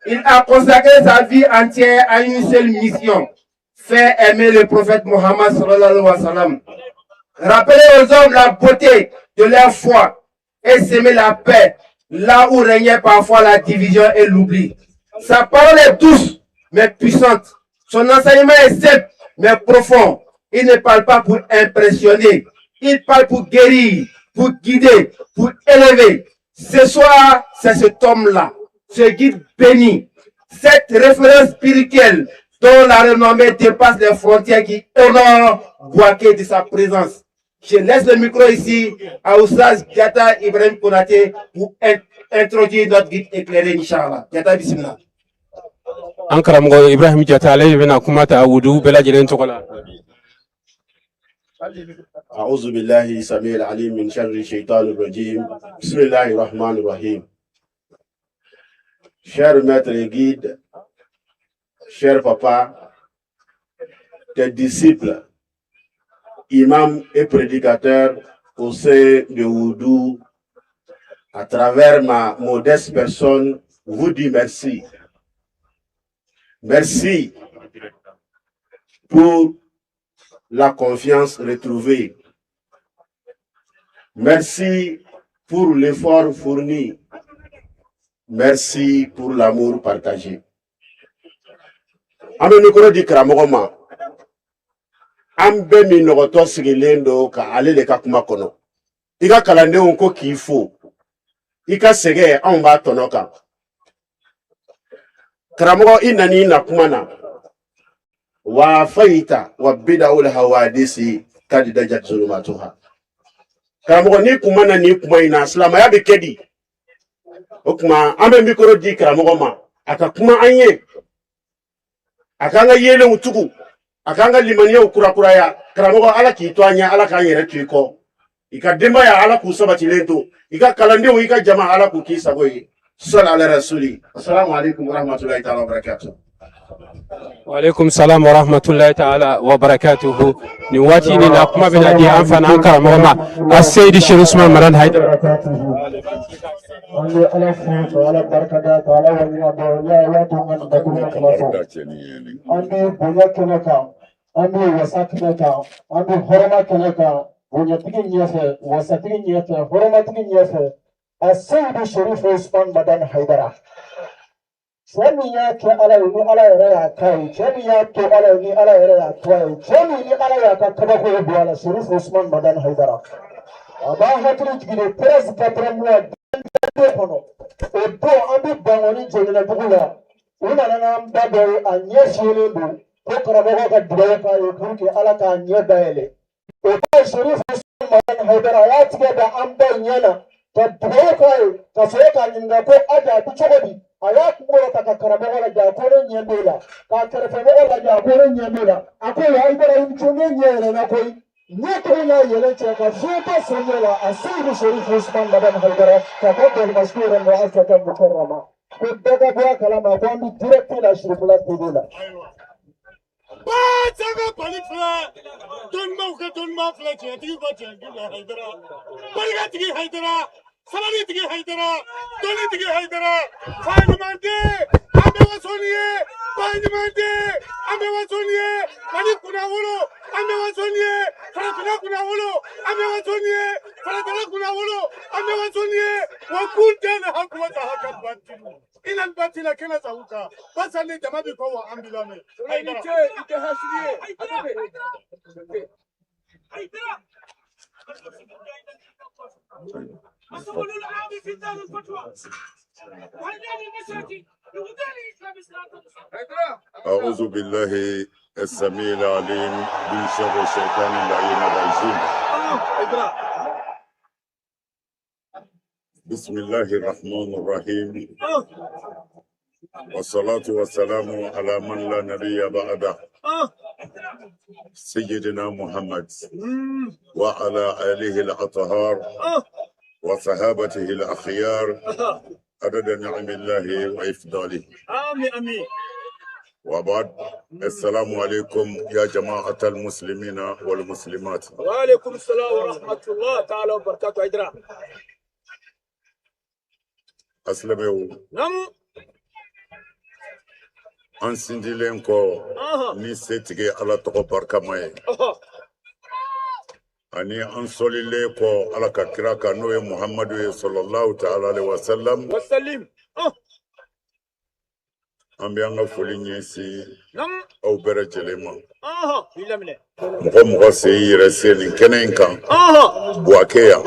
il a consacré sa vie entière à une seule mission, faire aimer le prophète Mohammed sallallahu alayhi wa sallam. Rappeler aux hommes la beauté de leur foi et s'aimer la paix, là où régnait parfois la division et l'oubli. Sa parole est douce, mais puissante. Son enseignement est simple, mais profond. Il ne parle pas pour impressionner. Il parle pour guérir, pour guider, pour élever. Ce soir, c'est cet homme-là, ce guide béni, cette référence spirituelle dont la renommée dépasse les frontières qui honorent Buwake de sa présence. Je laisse le micro ici à Oustaz Diatta Ibrahim Konaté pour introduire notre guide éclairé, Inch'Allah. Diatta, bismillah. An karamɔgɔ Ibrahim Diatta ale de bɛna kuma ta wudu bɛɛ lajɛlen tɔgɔ la. أعوذ بالله السميع العليم من شر الشيطان الرجيم بسم الله الرحمن الرحيم. Cher maître et guide, cher papa, tes disciples, imams et prédicateurs au sein de Wudu, à travers ma modeste personne, vous dis merci. Merci pour la confiance retrouvée. Merci pour l'effort fourni. Merci pour l'amour partagé. An bɛ mikoro di karamɔgɔ ma. An bɛɛ min nɔgɔtɔ sigilen don ka ale de ka kuma kɔnɔ. I ka kalandenw ko k'i fo. I ka sɛgɛn anw b'a tɔnɔ kan. Karamɔgɔ i nani i na kuma na. Wa fayita wa bida'ul hawadisi kadida zulumatuha. karamɔgɔ ni kuma na ni kuma ina silamaya bɛ kɛ di o kuma an bɛ mikoro di karamɔgɔ ma a ka kuma an ye a k'an ka yelenw tugu a k'an ka limaniyaw kurakuraya karamɔgɔ ala k'i to an ɲɛ ala k'an yɛrɛ to i kɔ i ka denbaya ala k'u sabatilen to i ka kalandenw i ka jama ala k'u k'i sago ye sɔli ala rasuli assalamu alaikum warahmatullahi ta'ala wabarakatuh. Waalaikum salam wa rahmatullahi ta'ala wa barakatuhu. Ni wati ni na kuma bina di an fana an karamɔgɔ ma a Seydi Sheikh Usman Maran Haidara. Seydi Sheikh Usman Maran Haidara. Chemi yake ala ni ala ya kai chemi yake ala ni ala ya kai chemi ni ala ya kaba ko buala Sheikh Usman Maran Haidara aba hatri gide 13 mois de kono o do ambi bangoni jengena bugula una na amba do anye shele do ko karabo ka dibaya ka yo kurke ala ka anye daele o do Sheikh Usman Maran Haidara ya tige da amba nyana ka dibaya ka so ka ninga ko ada ku chobodi ayat mo ta karamo la ja ko nyembela ka karfe mo la ja ko nyembela ako ya Ibrahim chunge nyere na koi nyeko na yele che ka futa sonela Seydi Sheikh Usman Maran Haidara ka ko mashkura wa asaka mukarrama ko daga bua kalama ko ambi direct la shirkula tidila ba jaga palikla don ma fla che ti ko che Haidara balga ti Haidara Salari tigi Haidara, Doni tigi Haidara, Fajmante, Amewa Sonie, Fajmante, Amewa Sonie, Mani Kunawolo, Amewa Sonie, Faratana Kunawolo, Amewa Sonie, Faratana Kunawolo, Amewa Sonie, Wakuntan Hakwata Hakat Bantinu. Ilan Batina Kena Zahuka, Basani Damabi Kowa Ambilame. Ite Hasiye, Haidara. أعوذ بالله السميع العليم من شر الشيطان اللعين الرجيم. بسم الله الرحمن الرحيم والصلاة والسلام على من لا نبي بعده سيدنا محمد وعلى آله الأطهار وصحابته الأخيار عدد نعم الله وإفضاله. آمين آمين. وبعد السلام عليكم يا جماعة المسلمين والمسلمات. وعليكم السلام ورحمة الله تعالى وبركاته. أجرا. أسلموا. نعم. أنسندي لينكو نسيتجي على تقو بركماي. ani an solile ko ala ka kira ka n'o ye Muhammadu ye sallallahu ta'ala alaihi wasallam an bɛ an ka foli ɲɛsin aw bɛɛ lajɛlen ma mɔgɔ mɔgɔ se i yɛrɛ se nin kɛnɛ in kan Buwake yan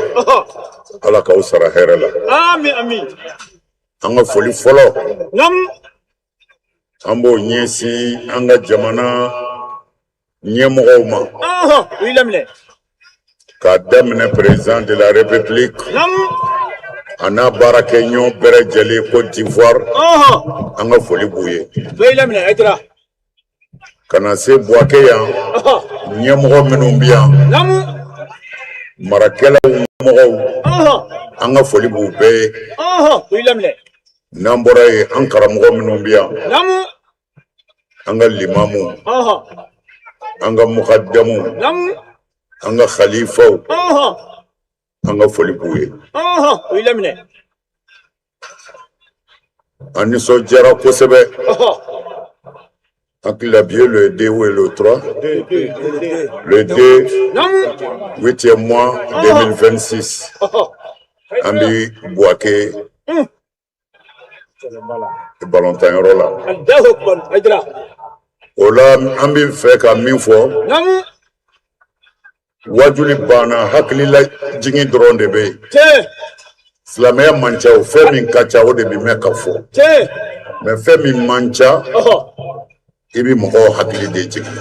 ala k'aw sara hɛrɛ la an ka foli fɔlɔ an b'o ɲɛsin an ka jamana ɲɛmɔgɔw ma ka daminɛ président de la république a n'a baarakɛɲɔgɔn bɛɛ lajɛlen Côte d'Ivoire an ka foli b'u ye ka na se Buwake yan ɲɛmɔgɔ minnu bɛ yan marakɛlaw ɲɛmɔgɔw an ka foli b'u bɛɛ ye n'an bɔra yen an karamɔgɔ minnu bɛ yan an ka limamu an ka mukaddamu an ka khalifaw an ka foli b'u ye an nisɔndiyara kosɛbɛ hakili la bi ye le 2 ou le 3 le 2 8e mois 2026 an bɛ Buwake balɔntanyɔrɔ la o la an bɛ fɛ ka min fɔ wajuli banna hakilila jigin dɔrɔn de bɛ yen silamɛya man ca o fɛn min ka ca o de bɛ mɛn ka fɔ mɛ fɛn min man ca i bɛ mɔgɔw hakili de jigin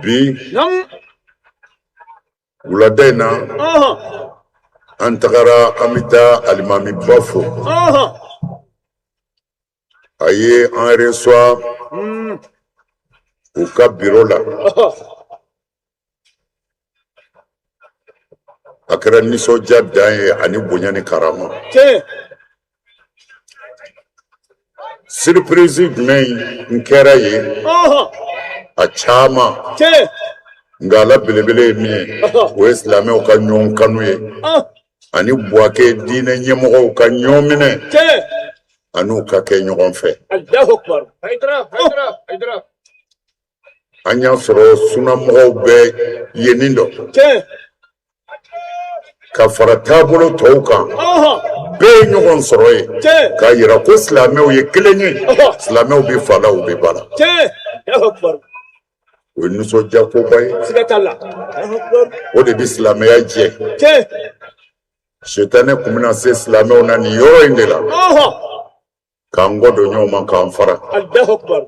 bi wuladena antagara amita alimami bafo aye en reçoit au cap bureau là akara niso jaddaye ani bonyani karama surprise mais nkera ye a chama ngala belebele mi o islamé o ka nyon kanu ye ani boake dine nyemo ka nyomine anu ka ke nyon fe Allahu akbar haydra anya soro suna mo be yenindo ka farata bolo toka be nyon soro ye ka yira ko islamé o ye kelenye islamé o be fala o be bala Allahu akbar o nuso jako bay o de islamé je shetane kumina se islamé ona ni yoro indela kango do nyoma kan fara Allahu akbar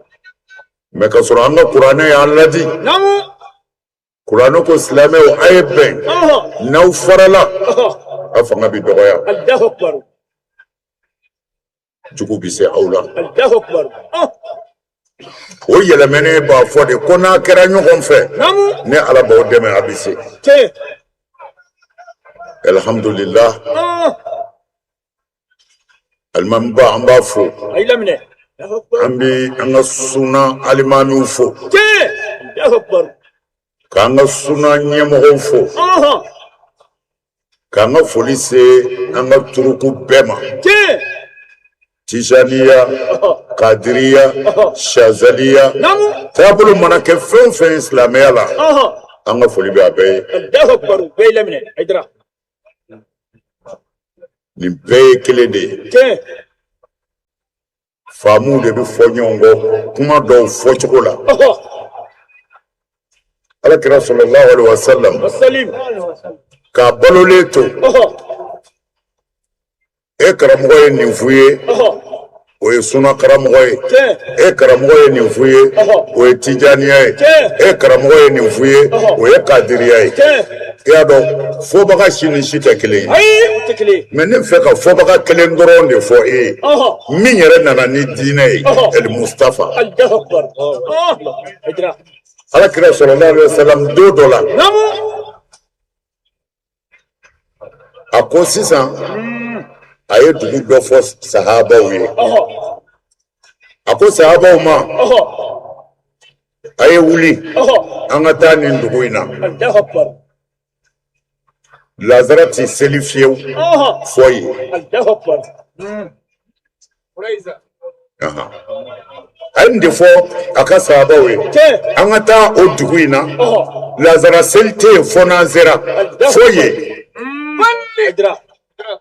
me ka sura anga qur'ane ya alladi namu qur'ano ko islamé o ayben naw farala afanga bi doya Allahu akbar jugu bi se awla Allahu akbar o yelemene ba fo de kona kera nyokon fe ne ala ba o deme abise alhamdulillah almamba amba fo aylamne ambi anga suna alimami fo kanga suna nyemo fo kanga folise anga turuku bema Tijaniya, Kadiriya, Shazaliya, tabulu mana ke fen islamé la. Anga foli be abe. Allahu akbar, be lamine, idra. Ni be kelede. Famu de bi fonyongo, kuma do fochikola. Ala kira sallallahu alaihi wasallam. Wassalim. Ka baloleto. E karamogo ye nin fuye o ye suna karamogo ye e karamogo ye nin fuye o ye tijaniya ye e karamogo ye nin fuye o ye kadiriya ye e y'a dɔn fɔbaga si ni si tɛ kelen ye mais ne fɛ ka fɔbaga kelen dɔrɔn de fɔ e ye min yɛrɛ nana ni diinɛ ye El Mustafa ala kira sallallahu alaihi wasallam don dɔ la a ko sisan aye dugu dɔ fɔ sahabaw ye a ko sahabaw ma aye wuli an ka taa nin dugu in na lazara ti seli fiyewu fɔ ye a ye nin de fɔ a ka sahabaw ye an ka taa o dugu in na lazara seli tɛ yen fɔ n'an sera fɔ ye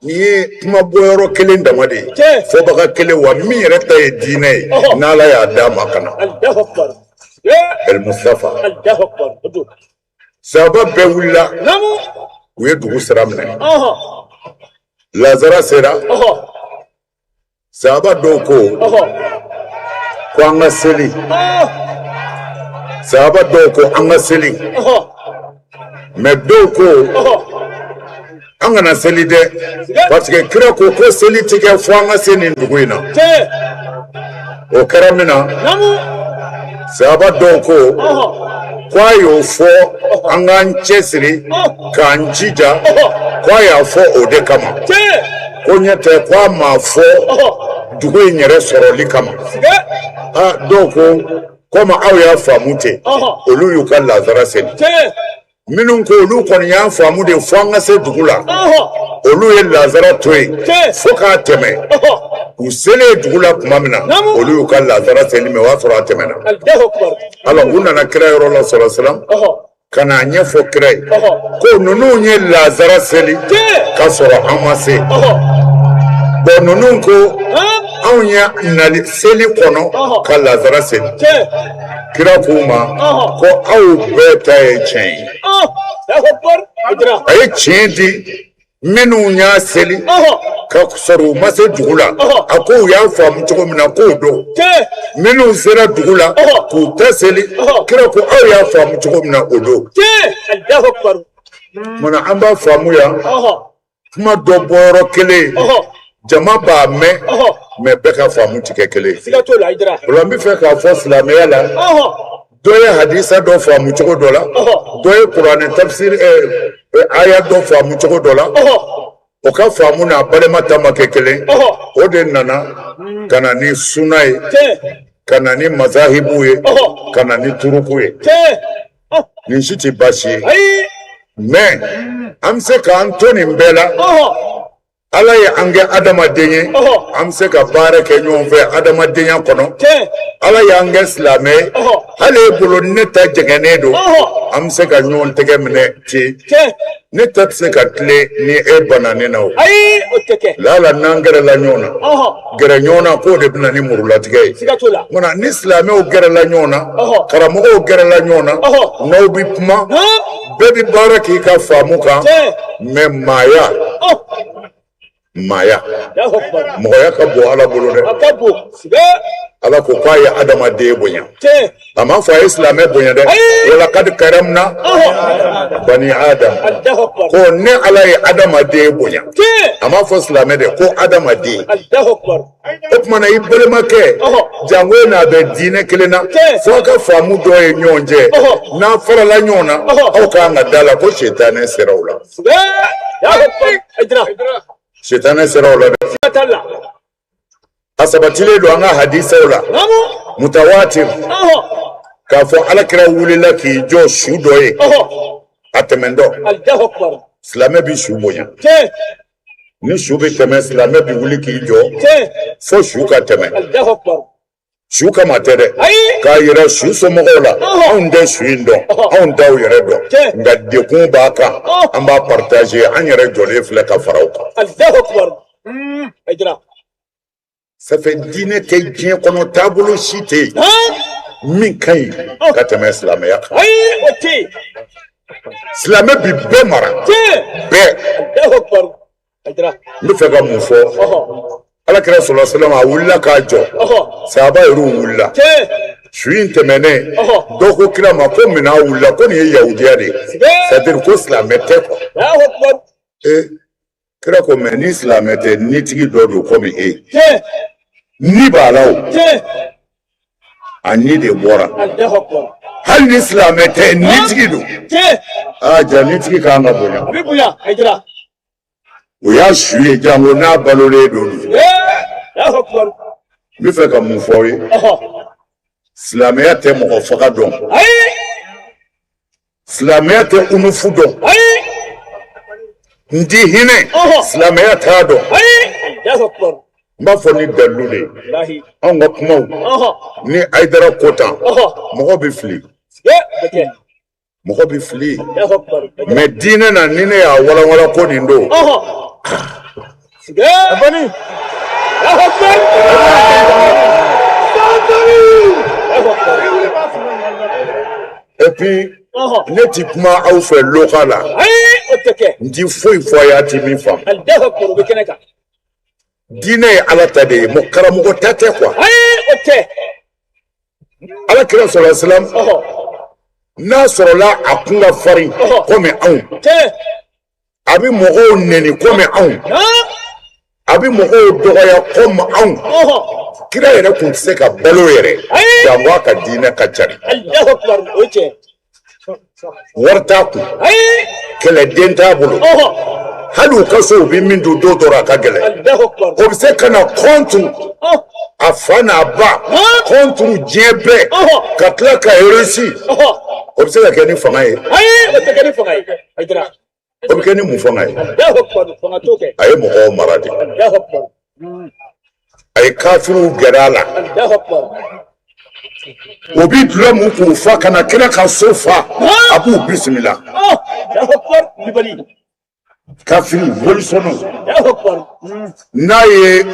ni ye kuma bɔyɔrɔ kelen dama de ye fɔbaga kelen wa min yɛrɛ ta ye diinɛ ye n'ala y'a d'a ma ka na El Mustafa sahaba bɛɛ wulila u ye dugu sira minɛ lazara sera sahaba dɔw ko an ka seli sahaba dɔw ko an ka seli mais dɔw ko an kana seli dɛ parce que kira ko seli tɛ kɛ fo an ka se nin dugu in na o kɛra min na sahaba dɔw ko a y'o fɔ an k'an cɛsiri k'an jija ko a y'a fɔ o de kama ko ɲɛ tɛ ko a m'a fɔ dugu in yɛrɛ sɔrɔli kama dɔw ko komi aw y'a faamu ten olu y'u ka lazara seli minnu ko olu kɔni y'a faamu de fo an ka se dugu la olu ye lazara to yen fo k'a tɛmɛ u selen dugu la tuma min na olu y'u ka lazara seli mɛ o y'a sɔrɔ a tɛmɛna ala u nana kira yɔrɔ la sɔrɔ siran ka n'a ɲɛfɔ kira ye ko ninnu ye lazara seli k'a sɔrɔ an ma se bɔn ninnu ko anw ye nali seli kɔnɔ ka lazara seli kira k'u ma ko aw bɛɛ ta ye tiɲɛ ye a ye tiɲɛ di minnu y'a seli ka sɔrɔ u ma se dugu la a ko u y'a faamu cogo min na k'o don minnu sera dugu la k'u tɛ seli kira ko aw y'a faamu cogo min na o don mana an b'a faamu yan kuma dɔ bɔyɔrɔ kelen jama b'a mɛn mɛ bɛɛ ka faamu ti kɛ kelen o la n bɛ fɛ k'a fɔ silamɛya la dɔ ye hadisa dɔ faamu cogo dɔ la dɔ ye kuranɛ tafsir aya dɔ faamu cogo dɔ la o ka faamu n'a balima ta ma kɛ kelen o de nana ka na ni suna ye ka na ni mazahibu ye ka na ni turuku ye nin si ti baasi ye mais an bɛ se k'an to nin bɛɛ la ala ye an kɛ adamaden ye an bɛ se ka baara kɛ ɲɔgɔn fɛ adamadenya kɔnɔ ala y'an kɛ silamɛ ye hali e bolo ne ta jɛngɛnnen don an bɛ se ka ɲɔgɔn tɛgɛ minɛ ten ne ta tɛ se ka tile ni e bananen na o lala n'an gɛrɛla ɲɔgɔn na gɛrɛ ɲɔgɔn na k'o de bɛna ni murulatigɛ ye nka ni silamɛw gɛrɛla ɲɔgɔn na karamɔgɔw gɛrɛla ɲɔgɔn na n'aw bɛ kuma bɛɛ bɛ baara k'i ka faamu kan mɛ maaya mɔgɔya ka bon ala bolo dɛ ala ko k'a ye adamaden bonya a ma fɔ a ye silamɛ bonya dɛ wala kadi karamna bani adam ko ne ala ye adamaden bonya a ma fɔ silamɛ dɛ ko adamaden o tuma na i balimakɛ jango n'a bɛ diinɛ kelen na fo ka faamu dɔ ye ɲɔgɔn cɛ n'a farala ɲɔgɔn na aw k'an ka da la ko setanɛ sera o la setanɛ sera o la dɛ a sabatilen don an ka hadisaw la mutawatir k'a fɔ alakira wulila k'i jɔ su dɔ ye a tɛmɛntɔ silamɛ bi su bonya ni su bɛ tɛmɛ silamɛ bi wuli k'i jɔ fo su ka tɛmɛ su kama tɛ dɛ k'a yira su somɔgɔw la anw tɛ su in dɔn anw t'aw yɛrɛ dɔn nka dekun b'a kan an b'a partager an yɛrɛ jɔlen filɛ ka fara o kan ça fait diinɛ tɛ diɲɛ kɔnɔ taabolo si tɛ yen min ka ɲi ka tɛmɛ silamɛya kan silamɛ bi bɛɛ mara bɛɛ n bɛ fɛ ka mun fɔ alakira sɔlɔ sɛlɛm a wulila k'a jɔ sahaba yɛrɛ wulila su in tɛmɛnen dɔw ko kira ma ko mina wulila ko nin ye yahudiya de ye c'est à dire ko silamɛ tɛ quoi kira ko mɛ ni silamɛ tɛ nitigi dɔ don komi e ni b'a la o a ni de bɔra hali ni silamɛ tɛ nitigi don ja nitigi k'an ka bonya o y'a su ye jango n'a balolen don n bɛ fɛ ka mun fɔ aw ye silamɛya tɛ mɔgɔ faga dɔn silamɛya tɛ unufu dɔn n di hinɛ silamɛya t'a dɔn n b'a fɔ ni dalilu de ye anw ka kumaw ni ayidara ko tan mɔgɔ bɛ fili mɔgɔ bɛ fili mɛ diinɛ na ni ne y'a walawala ko nin don et puis ne ti kuma aw fɛ loka la n ti foyi fɔ a y'a ti min faamu diinɛ ye ala ta de ye karamɔgɔ ta tɛ quoi ala kira sɔrɔ silam n'a sɔrɔla a kun ka farin komi anw a bɛ mɔgɔw nɛni komi anw a bɛ mɔgɔw dɔgɔya komi anw kira yɛrɛ tun tɛ se ka balo yɛrɛ jango a ka diinɛ ka cari wari t'a kun kɛlɛden t'a bolo hali u ka so u bɛ min don don dɔ a ka gɛlɛn o bɛ se ka na kɔnturu a fa n'a ba kɔnturu diɲɛ bɛɛ ka tila ka réussi o bɛ se ka kɛ ni fanga ye o bɛ kɛ ni mun fanga ye a ye mɔgɔw mara de a ye kafiriw gɛrɛ a la o bi dulɔ mun k'u fa ka na kira ka so fa a b'u bisimila kafiri bolisɔnw n'a ye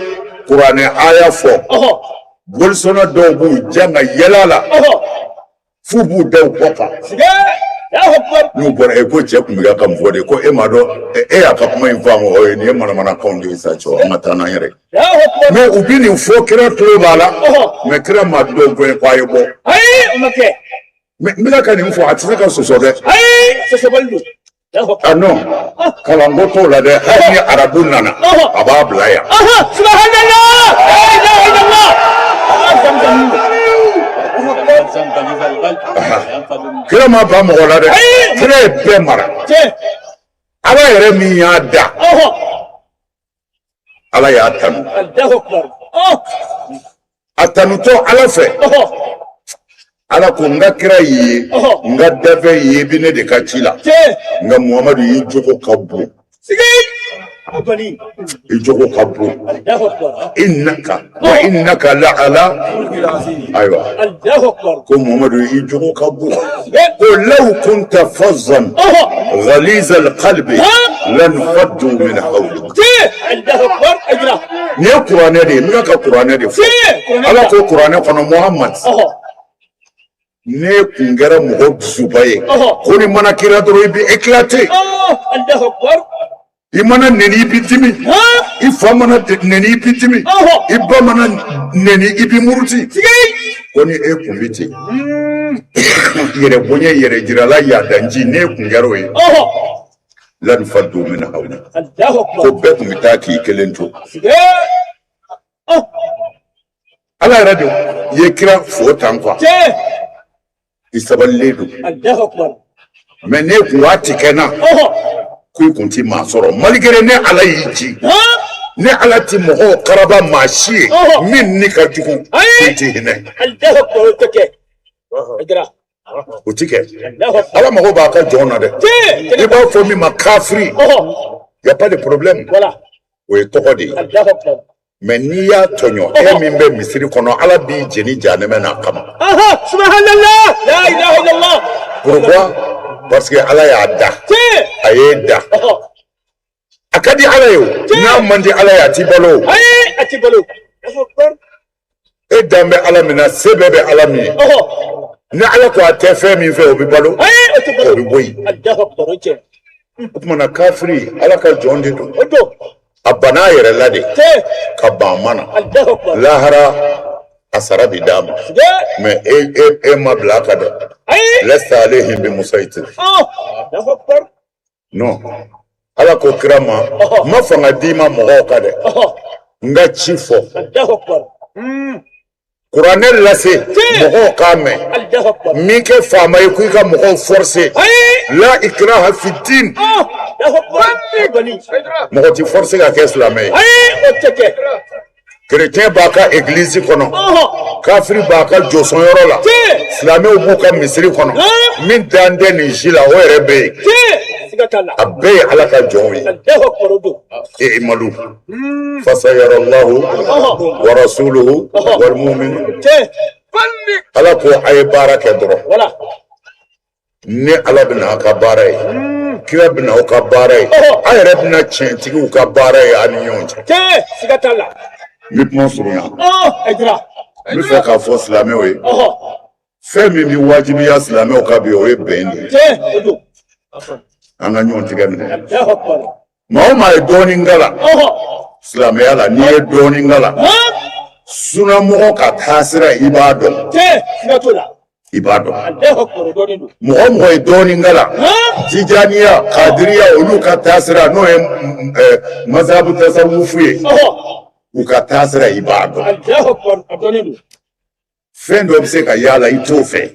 kuranɛ aya fɔ bolisɔnna dɔw b'u janga yɛlɛ la f'u b'u da u kɔ kan n'u bɔra e ko cɛ kun bɛ ka mun fɔ de ko e m'a dɔn e y'a ka kuma in faamu o ye nin ye manamanakanw de ye sa cɛ an ka taa n'an yɛrɛ mais u bi nin fɔ kira tulo b'a la mais kira ma dɔw gɛn k'a ye bɔ mais n bɛna ka nin fɔ a tɛ se ka sɔsɔ dɛ Ah non, kalanko t'o la dɛ hali ni arabu nana a b'a bila yan. Kira ma ban mɔgɔ la dɛ, kira ye bɛɛ mara. Ala yɛrɛ min y'a da, Ala y'a tanu. A tanutɔ Ala fɛ. Ala ko n ka kira ye n ka dafɛ ye bi ne de ka ci la nka Muhamadu y'i jogo ka bon i jogo ka bon innaka la ala ayiwa ko Muhamadu y'i jogo ka bon ko law kunta fazzan ghaliza alqalbi lanfaddu min hawlik ni ye kuranɛ de ye n bɛ ka kuranɛ de fɔ Ala ko kuranɛ kɔnɔ Muhammad ne kun kɛra mɔgɔ dusuba ye ko ni mana kira dɔrɔn I bɛ éclater I mana neni I bɛ dimi I fa mana neni I bɛ dimi I ba mana neni I bɛ muruti ko ni e kun bɛ ten yɛrɛ bonya yɛrɛ jirala yadanji ne kun kɛra o ye lanfaddu min hawlik ko bɛɛ kun bɛ taa k'i kelen to Ala yɛrɛ de ye kira fo tan quoi I sabalilen don mais ne kun b'a tigɛ n na ko I kun ti maa sɔrɔ malgré ne Ala y'i ci ne Ala ti mɔgɔw karaba maa si ye min ni ka jugu k'i ti hinɛ o ti kɛ Ala mago b'a ka jɔn na dɛ I b'a fɔ min ma kafiri y a pas de problème o ye tɔgɔ de ye mais n'i y'a tɔɲɔ e min bɛ misiri kɔnɔ Ala b'i jeni jahanɛmɛ n'a kama subhanallah la ilaha illallah pourquoi parce que Ala y'a da a y'e da a ka di Ala ye o n'a man di Ala ye a t'i balo o e dan bɛ Ala min na se bɛɛ bɛ Ala min ye ni Ala ko a tɛ fɛn min fɛ o bɛ balo o bɛ bɔ yen o tumana kafiri Ala ka jɔn de don a banna a yɛrɛ la de ka ban mana lahara a sara bi d'a ma mais e ma bila a ka dɛ lasta alehim bi musaitir non Ala ko kira ma ma fanga d'i ma mɔgɔw ka dɛ n ka ci fɔ kuranɛ lase mɔgɔw k'a mɛn min kɛ faama ye ko I ka mɔgɔw forcer la ikraha fi din mɔgɔ ti forcer ka kɛ silamɛ ye chrétien b'a ka église kɔnɔ kafiri b'a ka jɔsɔnyɔrɔ la silamɛw b'u ka misiri kɔnɔ min dan tɛ nin si la o yɛrɛ bɛ yen a bɛɛ ye Ala ka jɔnw ye i'malu fasayarallahu wa rasuluhu wal mu'minun Ala ko a ye baara kɛ dɔrɔn ni Ala bɛna a ka baara ye kira bɛna aw ka baara ye a yɛrɛ bɛna tiɲɛtigiw ka baara ye a ni ɲɔgɔn cɛ n bɛ kuma surunya n bɛ fɛ k'a fɔ silamɛw ye fɛn min bɛ wajibiya silamɛw ka bi o ye bɛn de ye an ka ɲɔgɔn tigɛ minɛ maa o maa ye dɔɔnin kala silamɛya la n'i ye dɔɔnin kala sunamɔgɔ ka taasira I b'a dɔn I b'a dɔn mɔgɔ mɔgɔ ye dɔɔnin kala Tijaniya Kadiriya olu ka taasira n'o ye mazhabu tasawufu ye u ka taasira I b'a dɔn fɛn dɔ bɛ se ka y'a la I t'o fɛ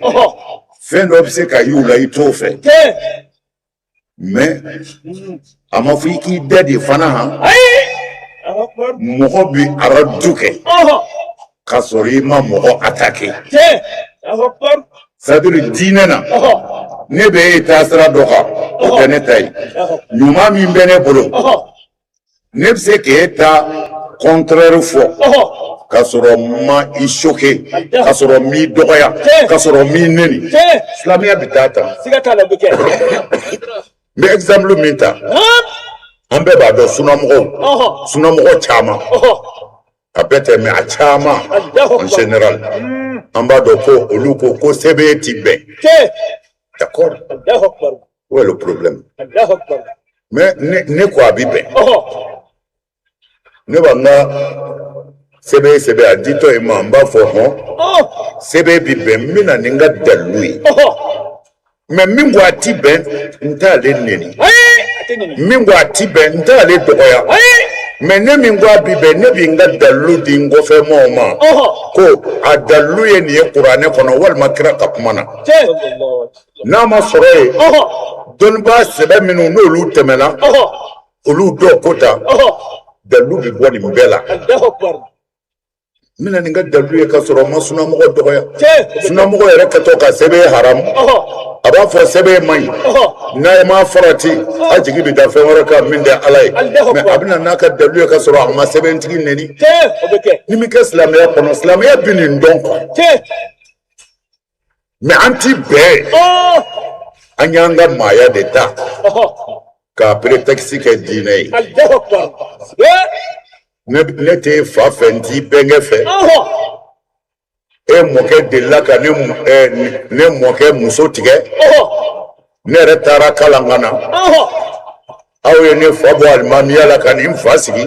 fɛn dɔ bɛ se ka y'u la I t'o fɛ mais a ma fɔ I k'i da de fana han mɔgɔ bɛ aradu kɛ k'a sɔrɔ I ma mɔgɔ attaquer c'est-à-dire diinɛ na ne bɛ e taasira dɔ kan o tɛ ne ta ye ɲuman min bɛ ne bolo ne bɛ se k'e ta contraire fɔ k'a sɔrɔ ma I choquer k'a sɔrɔ n m'i dɔgɔya k'a sɔrɔ n m'i neni silamɛya bɛ taa tan n bɛ exemple min ta an bɛɛ b'a dɔn sunamɔgɔw caman a bɛɛ tɛ mais a caman en général an b'a dɔn ko olu ko sɛbɛn ti bɛn d'accord où est le problème mais ne ko a bi bɛn ne b'a n ka sɛbɛn a ditɔ ye ma n b'a fɔ hɔn sɛbɛn bi bɛn n bɛna ni n ka dalilu ye mais min ko ati ben ntale neni min ko ati ben ntale dogoya mais ne min ko abi ben ne bi nga dalu di ngo fe moma ko adalu ye ni qur'ane kono wal makra kapmana na ma sore don ba sebe minu no lu temela olu do kota dalu bi boni mbela mina ninga dalu ye ka soro masuna mo dogoya suna mo yere ka to ka sebe haram aba fo sebe mai na ma farati ajigi bi da fe waraka min da alai me abina naka dalu ye ka soro amma sebe ntigi neni ni mi ka islam ya kono islam ya binin don ko me anti be anyanga maya de ta ka pretexte ke dine ne te fa fenti benge fe e moke de la ka ne moke muso tige ne retara kalangana awe ne fa bo almamiya la ka ni fasigi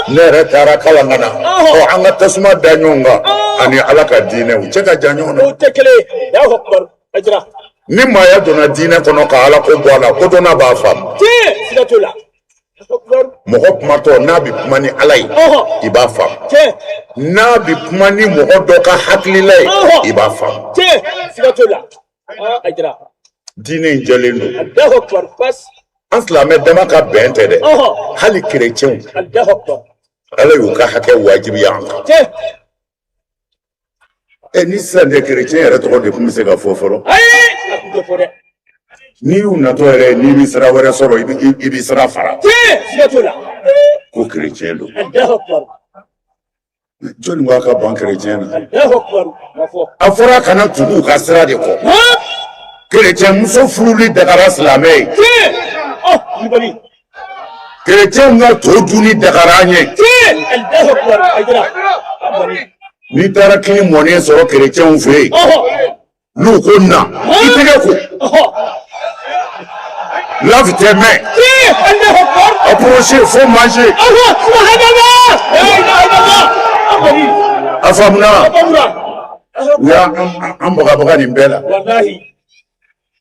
ne retara kalangana o anga tasuma danyonga ani alaka dine u cheka janyona o tekele ya hokbar ajra ni maya dona dine kono ka ala ko bwana ko dona ba fam ti sidatula mogo kumato n'a bi kuma ni ala ye i b'a faamu n'a bi kuma ni mogo dɔ ka hakilila ye i b'a faamu diinɛ in jɛlen don an silamɛ dama ka bɛn tɛ dɛ hali kerecɛnw ala y'u ka hakɛ wajibiya an kan ni sisan tɛ kerecɛn yɛrɛ tɔgɔ de tun bɛ se ka fɔ fɔlɔ ni y'u natɔ yɛrɛ n'i bi sira wɛrɛ sɔrɔ i bi sira fara ko kerecɛn don jɔnni b'a ka ban kerecɛn na a fɔra kana tugu u ka sira de kɔ kerecɛn muso furuli dagara silamɛ ye kerecɛnw ka to duni dagara an ye n'i taara kini mɔnen sɔrɔ kerecɛnw fɛ yen n'u ko na i tɛgɛ ko lave tes mains. Approchez, faut manger. Afamna. Ya ambaga ni mbela.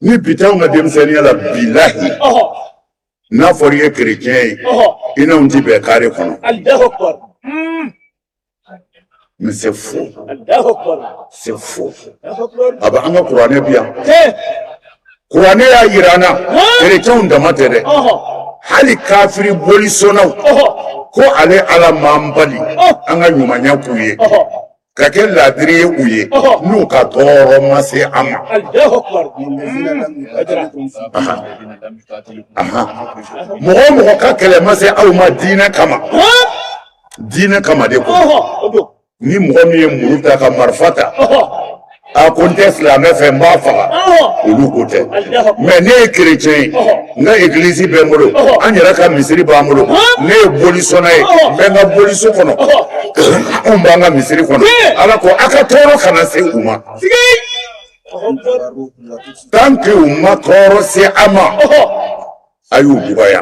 Ni bitaw nga demsenia la billahi. Na foriye chrétien. Ina undi be kare kono. Allahu akbar. Mais c'est faux. C'est faux. Aba anga Qur'ane bien. Qur'ane ya irana. Chrétien ndama tere. Hali kafiri boli sonaw. Ko ale ala mambali. Anga nyumanya kuye. Kake ladriye uye. Nu ka toro mase ama. Allahu akbar. Mogo ka kelema se aw ma dina kama. Dina kama de ko. Ni mogo mi ye muru ta ka marfata a konte silamɛ fɛ n b'a faga olu ko tɛ mais ne ye chrétien ye n ka église bɛ n bolo an yɛrɛ ka misiri b'an bolo ne ye bolisɔnna ye n bɛ n ka boliso kɔnɔ anw b'an ka misiri kɔnɔ ala ko a ka tɔɔrɔ kana se u ma tant que u ma tɔɔrɔ se a ma a y'u dugaya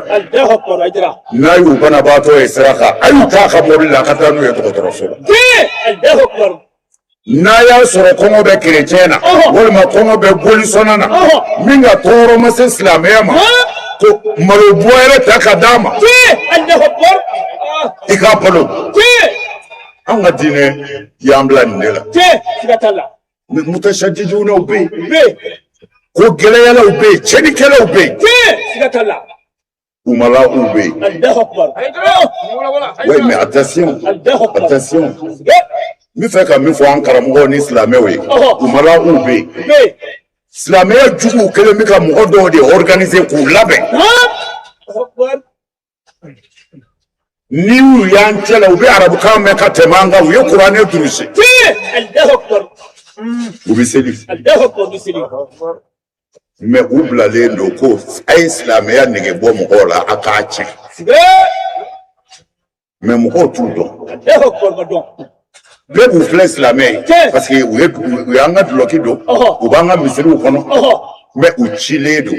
n'a y'u banabaatɔ ye sira kan a y'u taa ka mobili la a ka taa n'u ye dɔgɔtɔrɔso la n'a y'a sɔrɔ kɔngɔ bɛ chrétien na walima kɔngɔ bɛ bolisɔnna na min ka tɔɔrɔ ma se silamɛya ma ko malo bɔ yɛrɛ ta ka d'a ma i k'a balo an ka diinɛ y'an bila nin de la mutashajijunaw bɛ yen ko gɛlɛyalaw bɛ yen cɛnikɛlaw bɛ yen umalaw bɛ yen ouais mais attention attention n bɛ fɛ ka min fɔ an karamɔgɔw ni silamɛw ye umalaw bɛ yen silamɛya juguw kɛlen bɛ ka mɔgɔ dɔw de organiser k'u labɛn ni y'u y'an cɛ la u bɛ arabukan mɛn ka tɛmɛ an kan u ye kuranɛ durusi u bɛ seli mais u bilalen don ko a ye silamɛya nege bɔ mɔgɔw la a k'a tiɲɛ mais mɔgɔw t'u dɔn bɛɛ b'u filɛ silamɛ ye parce que u y'an ka dulɔki don u b'an ka misiriw kɔnɔ mais u cilen don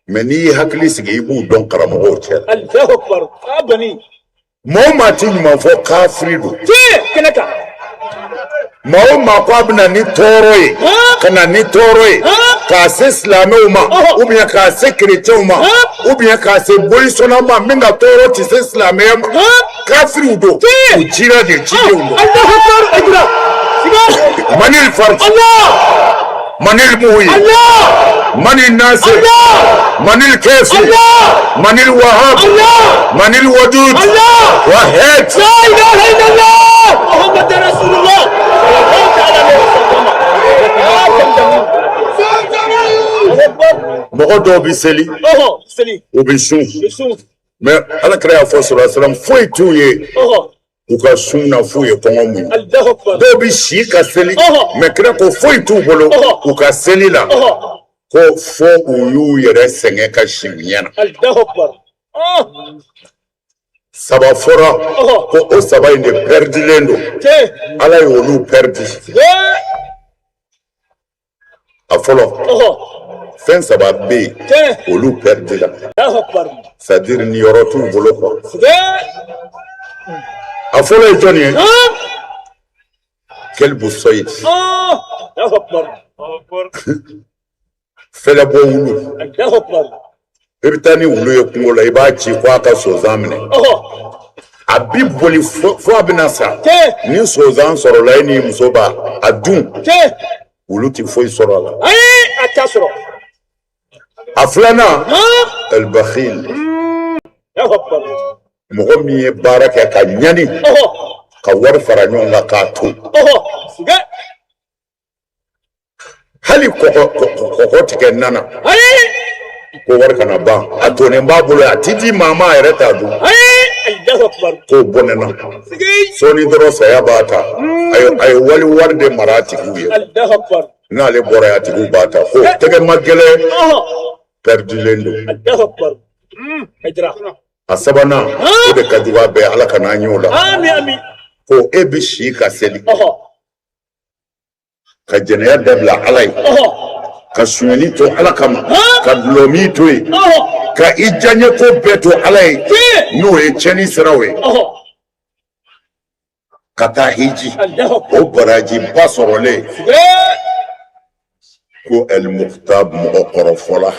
mais n'i ye hakili sigi i b'u dɔn karamɔgɔw cɛ la mɔgɔ maa ti ɲuman fɔ kafiri don Mao makwabna ni toroy kana ni toroy ka se islamo ma ou bien ka se chrétien ma ou bien ka se bolisona ma minga toro ti se islamo kafiri do ujira de jide undo Allahu akbar ajra manil farq Allah manil muhi Allah manil nasir Allah manil kafi Allah manil wahhab Allah manil wadud Allah wahid la ilaha illallah muhammad rasulullah mɔgɔ dɔw bi seli u bi sun mais ala kira y'a fɔ sɔrɔ salam foyi t'u ye u ka sun na f'u ye kɔngɔ mun dɔw bi si ka seli mais kira ko foyi t'u bolo u ka seli la ko fo u y'u yɛrɛ sɛgɛn ka si u ɲɛna saba fɔra ko o saba in de pɛridilen don ala y'olu pɛridi a fɔlɔ fɛn saba bɛ yen olu pɛridi la c'est à dire ni yɔrɔ t'u bolo quoi a fɔlɔ ye jɔn ye kelbu soyid fɛlɛbɔ wulu i bɛ taa ni wulu ye kungo la i b'a ci ko a ka sɔzan minɛ a bi boli fo a bɛna sa ni sɔzan sɔrɔla e ni muso b'a a dun wulu ti foyi sɔrɔ a la a t'a sɔrɔ a filanan albakhil mɔgɔ min ye baara kɛ ka ɲani ka wari fara ɲɔgɔn kan k'a to hali kɔkɔ tigɛ nana ko wari kana ban a tonen b'a bolo a ti di maa ma yɛrɛ t'a dun k'o bɔnɛna sɔɔni dɔrɔn saya b'a ta a ye wari de mara a tigiw ye n'ale bɔra a tigiw b'a ta ko tɛgɛ ma gɛlɛn pɛridilen don a sabanan o de ka jugu a bɛɛ ala ka n'an ye o la ko e bi si ka seli ka jɛnɛya dabila ala ye ka suɲɛni to ala kama ka dulɔmi to yen ka i diyaɲɛ ko bɛɛ to ala ye n'o ye tiɲɛni siraw ye ka taa hiji o baraji ba sɔrɔlen ko al-muqtab mɔgɔ kɔrɔfɔla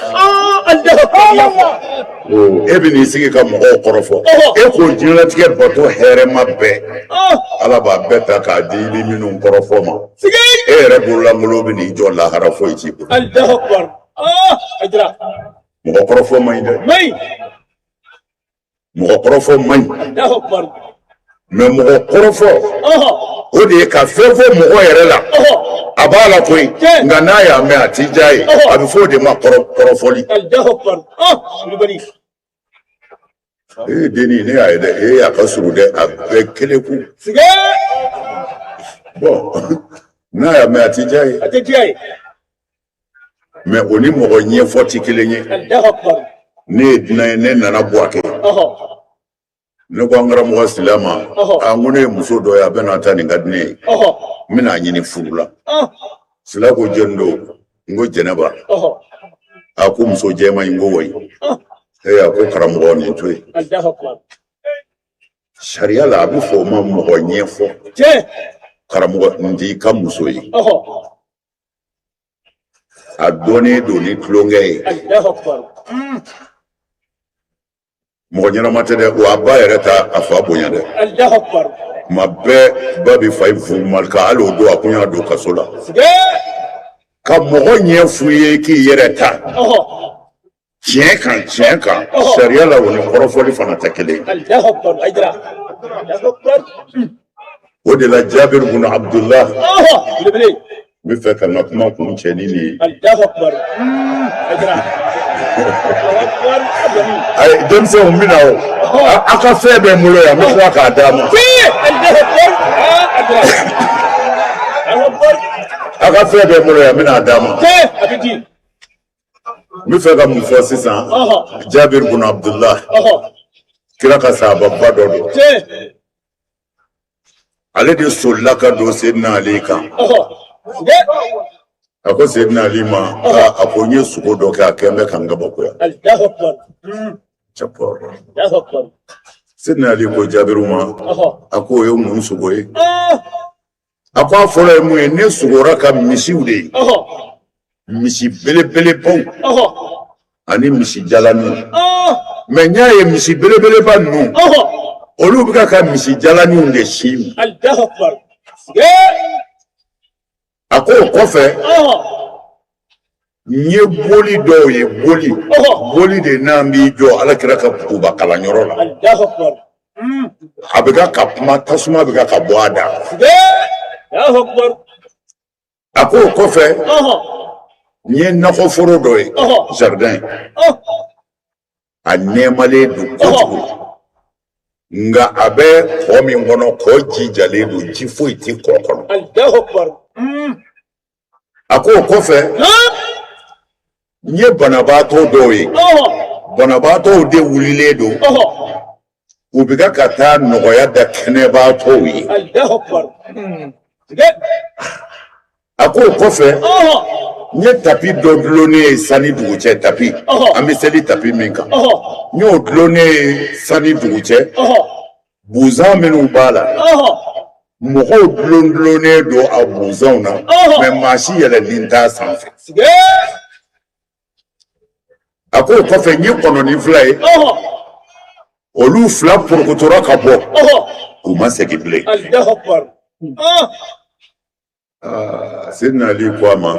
e bɛ n'i sigi ka mɔgɔw kɔrɔfɔ e k'o diɲɛlatigɛ bato hɛrɛma bɛɛ ala b'a bɛɛ ta k'a di i bɛ minnu kɔrɔfɔ ma e yɛrɛ bololankolo bɛ n'i jɔ lahara foyi t'i bolo mɔgɔ kɔrɔfɔ man ɲi dɛ mɔgɔ kɔrɔfɔ man ɲi mais mɔgɔ kɔrɔfɔ o de ye ka fɛn fɔ mɔgɔ yɛrɛ la a b'a la koyi nka n'a y'a mɛn a t'i diya ye a bɛ fɔ o de ma kɔrɔfɔli denni ne y'a ye dɛ a ka surun dɛ a bɛɛ kelen ku bon n'a y'a mɛn a t'i diya ye mais o ni mɔgɔ ɲɛfɔ tɛ kelen ye ne ye dunan ye ne nana Buwake ne ko an karamɔgɔ Sila ma a ko ne ye muso dɔ ye a bɛ na taa nin ka di ne ye n bɛna ɲini furu la Sila ko jɔnni don n ko Jɛnɛba a ko muso jɛman in ko wayi a ko karamɔgɔ nin to yen sariya la a bɛ fɔ o ma mɔgɔ ɲɛfɔ karamɔgɔ n t'i ka muso ye a dɔnnen don ni tulonkɛ ye mɔgɔ ɲɛnama tɛ dɛ wa a ba yɛrɛ ta a fa bonya dɛ kuma bɛɛ ba bɛ fa in furu malika hali o don a kun y'a don kaso la ka mɔgɔ ɲɛ f'u ye k'i yɛrɛ ta tiɲɛ kan sariya la o ni kɔrɔfɔli fana tɛ kelen o de la Jabir bin Abdullah n bɛ fɛ ka n ka kuma kun cɛ ni nin ye denmisɛnw bɛna o a ka fɛn bɛ n bolo yan n bɛ tila k'a d'a ma a ka fɛn bɛ n bolo yan n bɛna d'a ma n bɛ fɛ ka mun fɔ sisan Jabir bin Abdullah kira ka sahababa dɔ don ale de solila ka don Seydina Ali kan a ko Seydina Ali ma a ko n ye sogo dɔ kɛ a kɛn bɛ ka n kabakoya Seydina Ali ko Jabiru ma a ko o ye mun sogo ye a ko a fɔlɔ ye mun ye ne sogora ka misiw de ye misi belebelebaw ani misi jalaniw mais n y'a ye misi belebeleba ninnu olu bɛ ka misi jalaniw de si a ko o kɔfɛ n ye boli dɔw ye boli de n'an b'i jɔ Alakira ka buguba kalanyɔrɔ la a bɛ ka kuma tasuma bɛ ka bɔ a da a ko o kɔfɛ n ye nakɔforo dɔ ye jardin a nɛɛmalen don kojugu nga a bɛ kɔ min kɔnɔ kɔ jijalen don ji foyi tɛ kɔ kɔnɔ a ko o kɔfɛ n ye banabaatɔ dɔw ye banabaatɔw de wulilen don u bɛ ka taa nɔgɔya da kɛnɛbaatɔw ye a ko o kɔfɛ n ye tapi dɔ dulonnen ye sani dugu cɛ tapi an bɛ seli tapi min kan n y'o dulonnen ye sani dugu cɛ buzan minnu b'a la mɔgɔw dulonnen don a buzanw na mɛ maa si yɛlɛlen t'a sanfɛ a ko o kɔfɛ n ye kɔnɔnin fila ye olu fila porokotora ka bɔ u ma segin bilen Seydina Ali ko a ma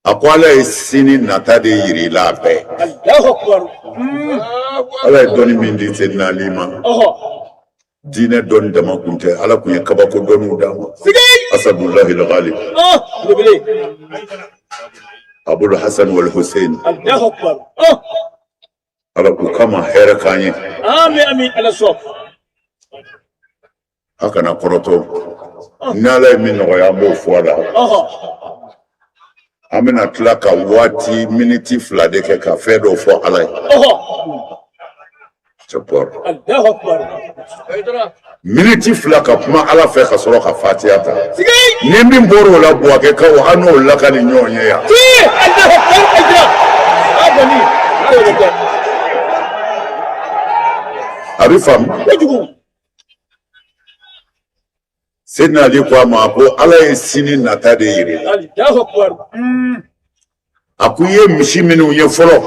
a ko Ala ye sini nata de yira i la a bɛɛ Ala ye dɔnni min di Seydina Ali ma diinɛ dɔnni dama kun tɛ Ala kun ye kabako dɔnniw d'a ma Asadulahi al-Ghalib Abul Hasan wal Hussein Ala k'u kama hɛrɛ k'an ye amin Ala sɔn a kana kɔrɔtɔ ni Ala ye min nɔgɔya an b'o fɔ a la an bɛna tila ka waati miniti fila de kɛ ka fɛn dɔw fɔ Ala ye miniti fila ka kuma Ala fɛ ka sɔrɔ ka Fatiha ta ni min bɔra o la Buwake kaw an n'o laka ni ɲɔgɔn ye yan a bɛ faamu Seydina Ali ko a ma ko Ala ye sini nata de yira a ko i ye misi minnu ye fɔlɔ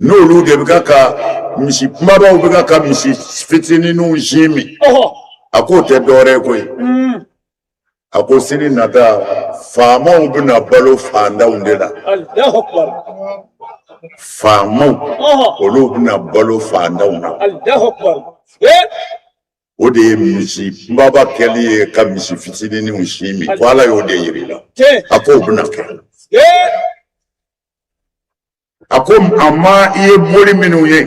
n'olu de bɛ ka misi kumabaw bɛ ka misi fitininw si min a k'o tɛ dɔwɛrɛ ye koyi a ko sini nata faamaw bɛna balo fantanw de la faamaw olu bɛna balo fantanw na o de ye misi kumaba kɛli ye ka misi fitininw si min ko Ala y'o de yira i la a k'o bɛna kɛ a ko a ma i ye boli minnu ye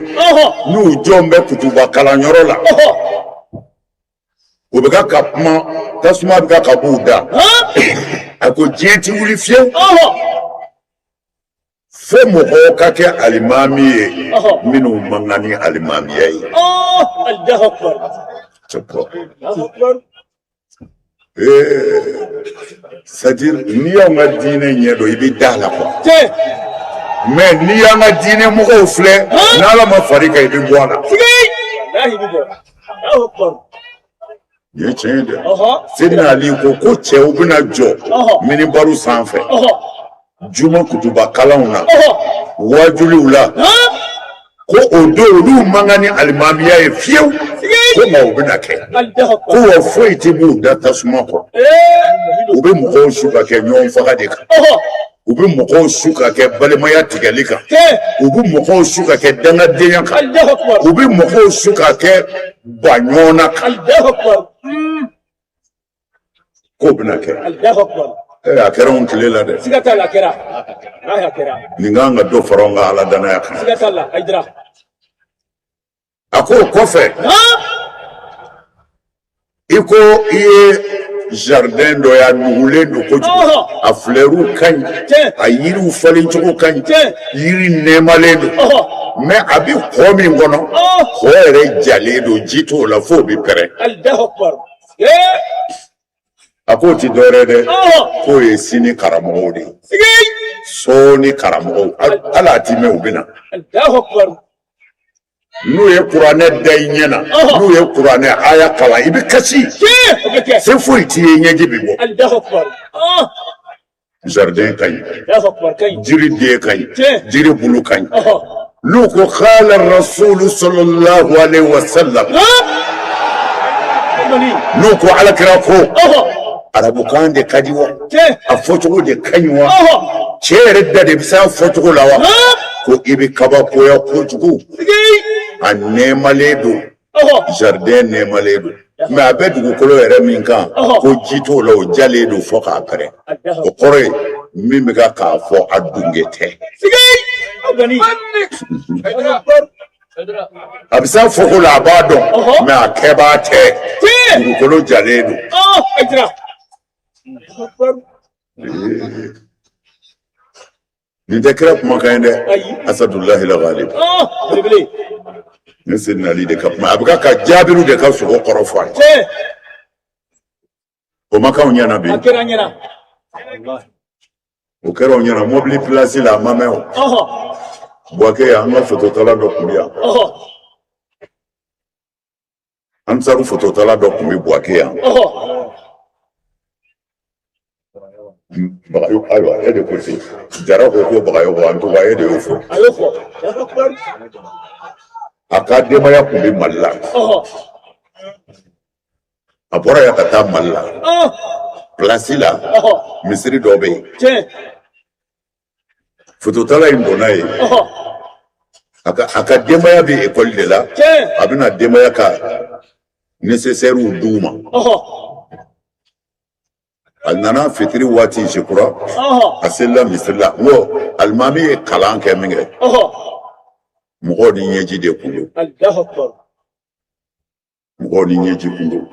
n'u jɔn bɛ kutuba kalanyɔrɔ la u bɛ ka kuma tasuma bɛ ka b'u da a ko diɲɛ ti wuli fiyewu fo mɔgɔw ka kɛ alimami ye minnu man kan ni alimamiya ye c'est-à-dire n'i y'anw ka diinɛ ɲɛ dɔn i bɛ da la quoi mais n'i y'an ka diinɛ mɔgɔw filɛ n'Ala ma far'i kan i bɛ bɔ a la nin ye tiɲɛ ye dɛ Seydina Ali ko cɛw bɛna jɔ minibaru sanfɛ juma kutuba kalanw na wajuliw la ko o don olu man kan ni alimamiya ye fiyewu ko nka o bɛna kɛ ko wa foyi tɛ b'u da tasuma kɔrɔ u bɛ mɔgɔw su ka kɛ ɲɔgɔn faga de kan u bɛ mɔgɔw su ka kɛ balimaya tigɛli kan u bɛ mɔgɔw su ka kɛ dangadenya kan u bɛ mɔgɔw su ka kɛ baɲɔgɔnna kan k'o bɛna kɛ a kɛra anw tile la dɛ nin kan ka dɔ fara anw ka Ala danaya kan a ko o kɔfɛ i ko i ye jardin dɔ y'a nugulen don kojugu a fleurs ka ɲi a yiriw falen cogo ka ɲi yiri nɛɛmalen don mais a bɛ kɔ min kɔnɔ kɔ yɛrɛ jalen don ji t'o la f'o bɛ pɛrɛn a k'o ti dɔwɛrɛ dɛ k'o ye sini karamɔgɔw de ye sɔɔni karamɔgɔw hali a ti mɛn u bɛ na n'u ye kuranɛ da i ɲɛ na n'u ye kuranɛ aya kalan i bɛ kasi se foyi t'i ye ɲɛji bɛ bɔ jardin ka ɲi jiri den ka ɲi jiri bulu ka ɲi n'u ko qala rasulu sallallahu alaihi wasallam n'u ko alakira ko arabukan de ka di wa a fɔcogo de ka ɲi wa cɛ yɛrɛ da de bɛ se a fɔcogo la wa ko i bɛ kabakoya kojugu a nɛɛmalen don jardin nɛɛmalen don mais a bɛ dugukolo yɛrɛ min kan ko ji t'o la o jalen don fɔ k'a pɛrɛn o kɔrɔ ye min bɛ ka k'a fɔ a dunge tɛ a bɛ se a fɔko la a b'a dɔn mais a kɛbaa tɛ dugukolo jalen don nin tɛ kira kumakan ye dɛ asadulahi lagalib ne Seydina Ali de ka kuma a bɛ ka Jaabiru de ka sogo kɔrɔ fɔ a ye o ma k'anw ɲɛna bi o kɛra anw ɲɛna mobili place la a ma mɛn o Buwake an ka fototala dɔ tun bɛ yan Ansaru fototala dɔ tun bɛ Buwake yan Bagayogo ayiwa e de ko ten Jara ko ko Bagayogo en tout cas e de y'o fɔ a ka denbaya tun bɛ Mali la a bɔra yan ka taa Mali la place la misiri dɔ bɛ yen fototala in donna yen a ka denbaya bɛ école de la a bɛna denbaya ka nécessaire d'u ma a nana fitiri waati je crois a selila misiri la n ko alimami ye kalan kɛ min kɛ mɔgɔw ni ɲɛji de kun don mɔgɔw ni ɲɛji kun don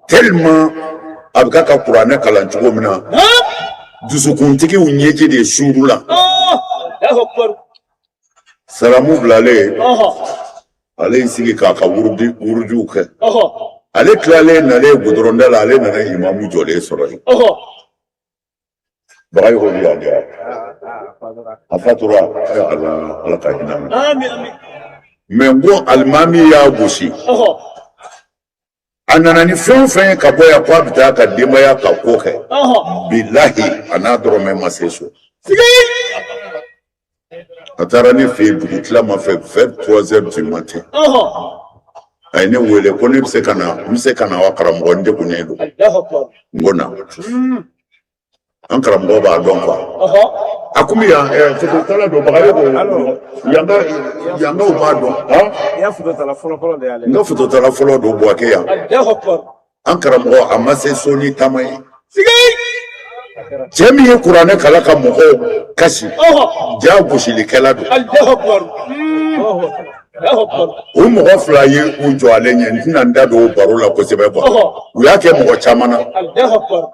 tellement a bɛ ka kuranɛ kalan cogo min na dusukuntigiw ɲɛji de suuru la salamu bilalen ale y'i sigi k'a ka wurudiw kɛ ale tilalen nalen goudronda la ale nana imamu jɔlen sɔrɔ yen Bagayogo bi yan de a fatura ala ka hinɛ na mais n ko alimami y'a gosi a nana ni fɛn o fɛn ye ka bɔ yan k'a bɛ taa ka denbaya ka ko kɛ bilahi a n'a dɔrɔmɛ ma se so a taara ne fɛ yen dugutila ma fɛ vers 3 heures du matin a ye ne wele ko ne bɛ se ka na wa karamɔgɔ n degunnen don n ko na an karamɔgɔ b'a dɔn quoi a komi yan fototala dɔ Bagayogo yankaw b'a dɔn n ka fototala fɔlɔ don Buwake yan an karamɔgɔ a ma se so ni taama ye cɛ min ye kuranɛ kala ka mɔgɔw kasi ja gosilikɛla don o mɔgɔ fila ye u jɔ ale ɲɛ n tɛna n da don o baro la kosɛbɛ u y'a kɛ mɔgɔ caman na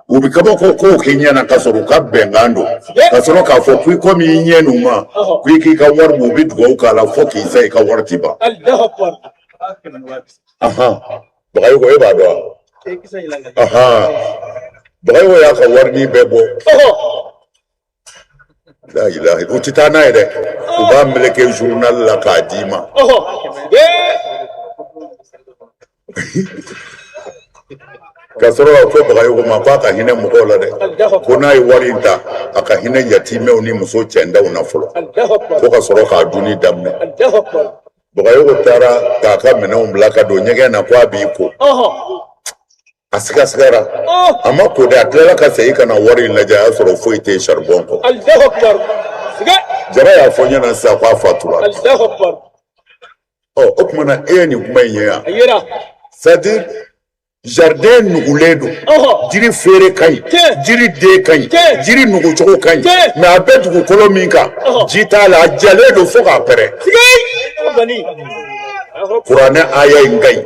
u bɛ kabako kow k'i ɲɛna k'a sɔrɔ u ka bɛnkan don ka sɔrɔ k'a fɔ ko i komi i ɲɛ n'u ma ko i k'i ka wari bɔ u bɛ dugawu k'a la fo k'i sa i ka wari ti ban Bagayogo e b'a dɔn wa Bagayogo y'a ka wari bɛɛ bɔ la ilaha u tɛ taa n'a ye dɛ u b'a meleke journal la k'a d'i ma ka sɔrɔ ka fɔ Bagayogo ma k'a ka hinɛ mɔgɔw la dɛ ko n'a ye wari in ta a ka hinɛ yatimɛw ni muso cɛndaw na fɔlɔ fo ka sɔrɔ k'a dunni daminɛ Bagayogo taara k'a ka minɛnw bila ka don ɲɛgɛn na ko a b'i ko a sigasigara a ma ko dɛ a tilala ka segin ka na wari in lajɛ a y'a sɔrɔ foyi tɛ charbon kɔ Jara y'a fɔ ɲɛna sisan k'a fatura o tuma na e ye nin kuma in ye yan c'est-à-dire jardin nugulen don jiri feere ka ɲi jiri den ka ɲi jiri nugucogo ka ɲi mais a bɛ dugukolo min kan ji t'a la a jalen don fo k'a pɛrɛn kuranɛ aya in ka ɲi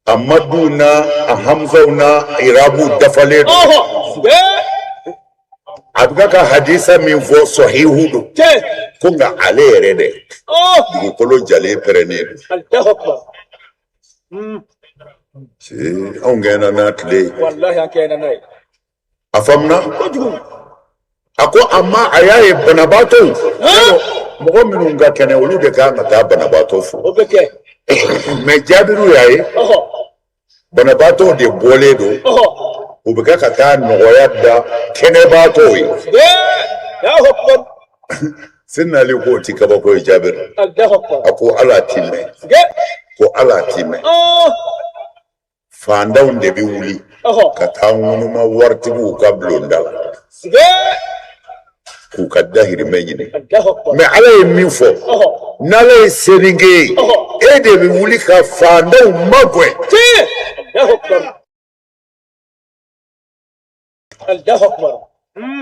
Amadu na a Hamzaw na irabu dafalen don a bɛ ka hadisa min fɔ sɔhihu don ko nka ale yɛrɛ dɛ dugukolo jalen pɛrɛnnen don anw kɛɲɛna n'a tile ye a faamuna a ko amma a y'a ye banabaatɔw mɔgɔ minnu ka kɛnɛ olu de kan ka taa banabaatɔ fo mais Jabiru y'a ye banabaatɔw de bɔlen don u bɛ ka taa nɔgɔya da kɛnɛbaatɔw ye Sinali ko ti kabako ye Jabiru a ko Ala t'i mɛn ko Ala t'i mɛn fandanw de bɛ wuli ka taa ŋunuma waritigiw ka bulonda la k'u ka dahirimɛ ɲini mais Ala ye min fɔ n'Ala ye seninge ye e de bɛ wuli ka fandanw magwɛ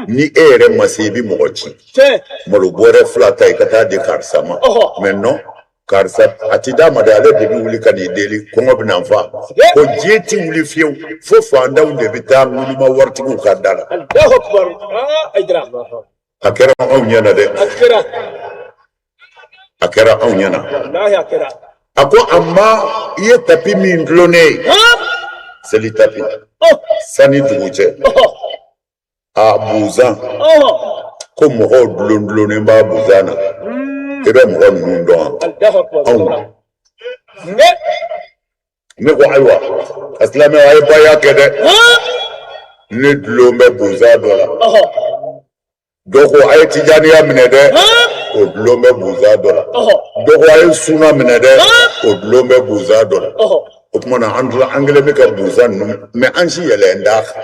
ni e yɛrɛ ma se i bɛ mɔgɔ ci malo bɔrɛ 2 ta i ka taa di karisa ma mais non karisa a ti d'a ma de ale de bɛ wuli ka n'i deli kɔngɔ bɛ na n fa ko diɲɛ ti wuli fiyewu fo fandanw de bɛ taa ŋunuma waritigiw ka da la a kɛra anw ɲɛna dɛ a kɛra anw ɲɛna a ko amma i ye tapi min dulonnen ye seli tapi sani dugu cɛ a buzan ko mɔgɔw dulonnen b'a buzan na i bɛ mɔgɔ ninnu dɔn anw ne ko ayiwa a silamɛw a ye baya kɛ dɛ ne dulon bɛ buzan dɔ la dɔ ko a ye tijaniya minɛ dɛ o dulon bɛ buzan dɔ la dɔ ko a ye suna minɛ dɛ o dulon bɛ buzan dɔ la o tuma na an kɛlen bɛ ka buzan ninnu mais an si yɛlɛn d'a kan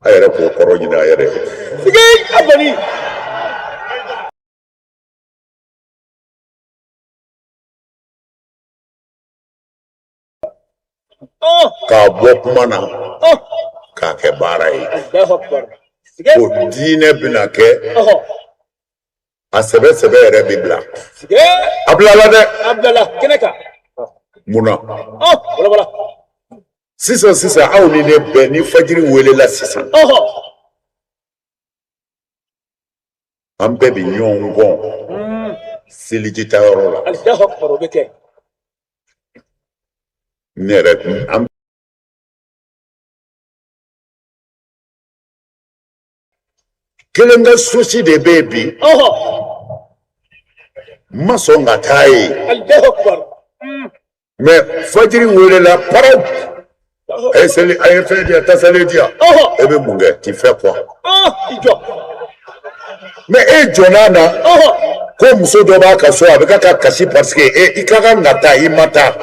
a yɛrɛ k'o kɔrɔ ɲini a yɛrɛ k'a bɔ kuma na k'a kɛ baara ye o diinɛ bɛna kɛ a sɛbɛ yɛrɛ bɛ bila a bilala dɛ munna sisan aw ni ne bɛɛ ni fajiri welela sisan an bɛɛ bɛ ɲɔgɔn gɔn selijita yɔrɔ la ne yɛrɛ an kelen ka sosi de bɛ yen bi n ma sɔn ka taa ye mais fajiri welela paraw a ye fɛn di yan tasalen di yan e bɛ mun kɛ ti fɛ quoi mais e jɔnna na ko muso dɔ b'a ka so a bɛ ka kasi parce que i ka kan ka taa i ma taa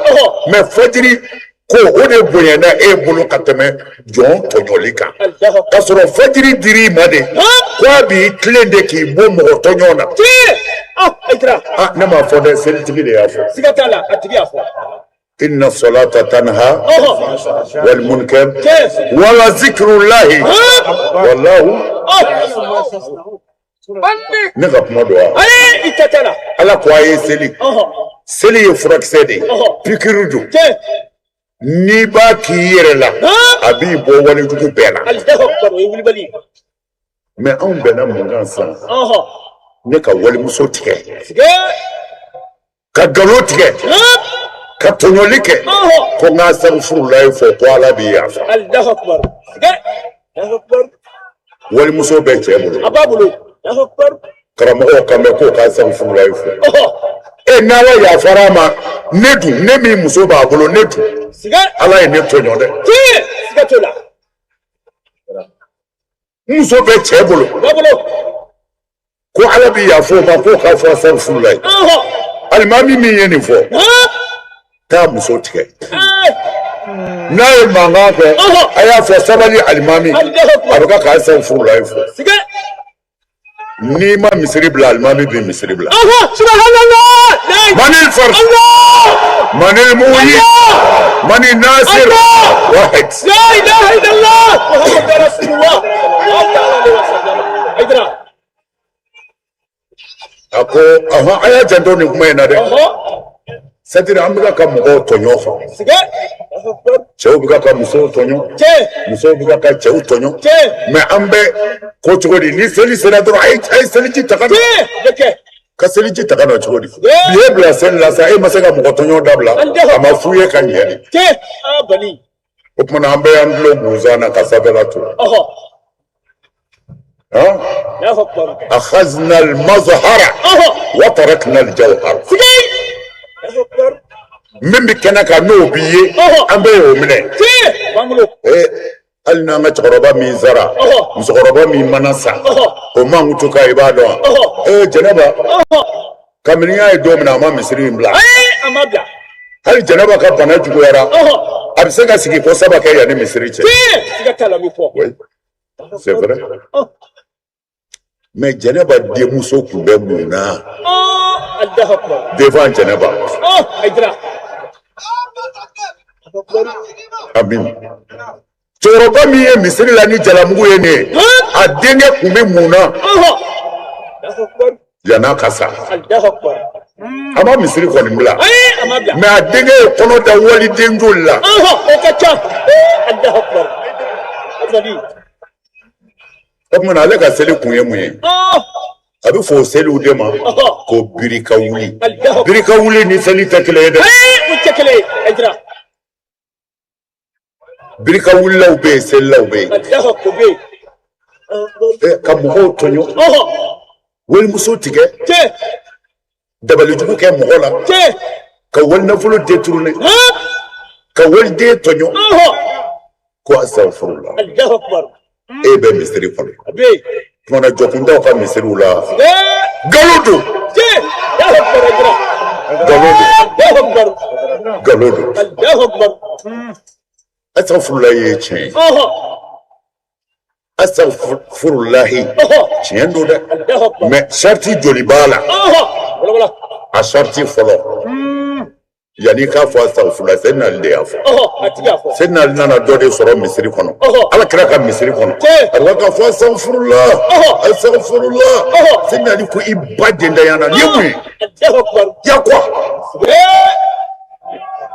mais fajiri ko o de bonyana e bolo ka tɛmɛ jɔn tɔɲɔli kan k'a sɔrɔ fajiri dir'i ma de ko a b'i tilen de k'i bɔ mɔgɔ tɔɲɔ na ne m'a fɔ dɛ selitigi de y'a fɔ inna salata tanha wal munkar wala zikrullahi wallahu ne ka kuma don wa ala ko a ye seli ye furakisɛ de ye pikiru don n'i b'a k'i yɛrɛ la a b'i bɔ walijugu bɛɛ la mais anw bɛnna mun kan sisan ne ka walimuso tigɛ ka nkalon tigɛ ka tɔɲɔli kɛ ko n ka sabu furulayi fɔ ko ala b'i yafa walimuso bɛ cɛ bolo karamɔgɔw kan bɛ k'o ka sabu furulayi fɔ n'ala yafara ma ne dun ne min muso b'a bolo ne dun ala ye ne tɔɲɔ dɛ muso bɛ cɛ bolo ko ala b'i yafa o ma k'o ka fɔ sabu furulayi alimami min ye nin fɔ taa muso tigɛ n'a ye mankan kɛ a y'a fɔ sabali alimami a bɛ k'a sabu furulayi fɔ n'i ma misiri bila alimami bɛ misiri bila manil fars manil muhi manil nasir wahid la ilaha illallah muhammadur rasulullah ako a y'a janto nin kuma in na dɛ c'est-à-dire an bɛ ka mɔgɔw tɔɲɔ fɔ cɛw bɛ ka musow tɔɲɔ musow bɛ ka cɛw tɔɲɔ mais an bɛ ko cogo di ni seli sera dɔrɔn a ye seliji ta ka na ka seliji ta ka na cogo di bi e bila seli la sa e ma se ka mɔgɔ tɔɲɔ dabila a ma f'u ye ka ɲɛ de o tuma na an bɛ y'an dulo buzan na ka sanfɛla to أخذنا المظهر وتركنا الجوهر من بكنا كانوا بيه أمبيه منه alina nga chakoroba mi zara musokoroba mi manasa o ma ngutuka ibado janaba kaminiya e domina ma misiri mbla amabla hali janaba ka bana juguyara abise ka sigi ko saba ke ya ni misiri che siga tala mi fo c'est vrai mais janaba de muso kunbe muna Allahu akbar devant janaba aidra amin Choroba mi ye misiri la ni jalamugu ye ne a denkɛ kun bɛ mun na yana kasa a ma misiri kɔni bila mais a denkɛ ye kɔnɔ da waliden joli la o tuma ale ka seli kun ye mun ye a bɛ fɔ o seliw de ma ko birika wuli birika wuli ni seli tɛ kelen ye dɛ birika wulilaw bɛ yen selilaw bɛ yen ka mɔgɔw tɔɲɔ walimuso tigɛ dabalijugu kɛ mɔgɔ la ka walinafolo détourné ka waliden tɔɲɔ ko asafurula e bɛ misiri kɔnɔ tumana jɔkundaw ka misiriw la galo don galo don Astaghfirullah ye tiɲɛ astaghfirullah tiɲɛ don dɛ mais sarti joli b'a la a sarti fɔlɔ yanni k'a fɔ astaghfirullah Seydina Ali de y'a fɔ Seydina Ali nana dɔ de sɔrɔ misiri kɔnɔ Ala kira ka misiri kɔnɔ a b'a ka fɔ astaghfirullah Seydina Ali ko i ba dendayana ni ye mun ye ya quoi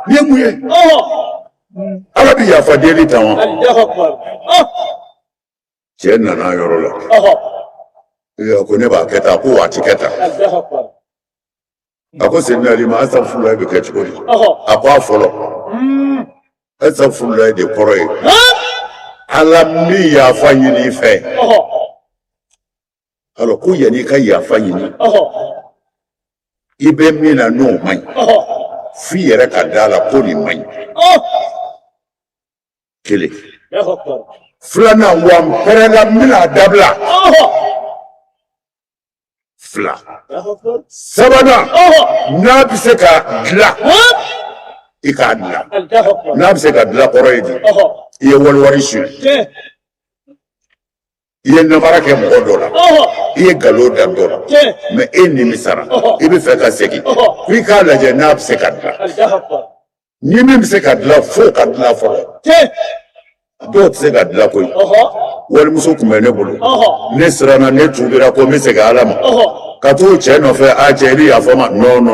ni ye mun ye Ala bi yafa deli ta wa cɛ nana yɔrɔ la ko ne b'a kɛ tan ko waati kɛ tan a ko Seydina Ali ma astaghfirullah bɛ kɛ cogo di a ko a fɔlɔ astaghfirullah de kɔrɔ ye Ala mi yafa ɲini i fɛ alors ko yanni ka yafa ɲini i bɛ min na n'o man ɲi f'i yɛrɛ ka da la ko nin man ɲi kelen filanan wa n pɛrɛnna n bɛna dabila fila sabanan n'a bɛ se ka dilan i k'a dilan n'a bɛ se ka dilan kɔrɔ ye di i ye waliwari suɲɛ i ye namara kɛ mɔgɔ dɔ la i ye nkalon da dɔ la mais e nimisara i bɛ fɛ ka segin f'i k'a lajɛ n'a bɛ se ka dilan ni min bɛ se ka dilan fo ka dilan fɔlɔ dɔw tɛ se ka dilan koyi walimuso tun bɛ ne bolo ne siranna ne tubira ko n bɛ segin Ala ma ka t'o cɛ nɔfɛ a cɛ i bɛ yafa ma non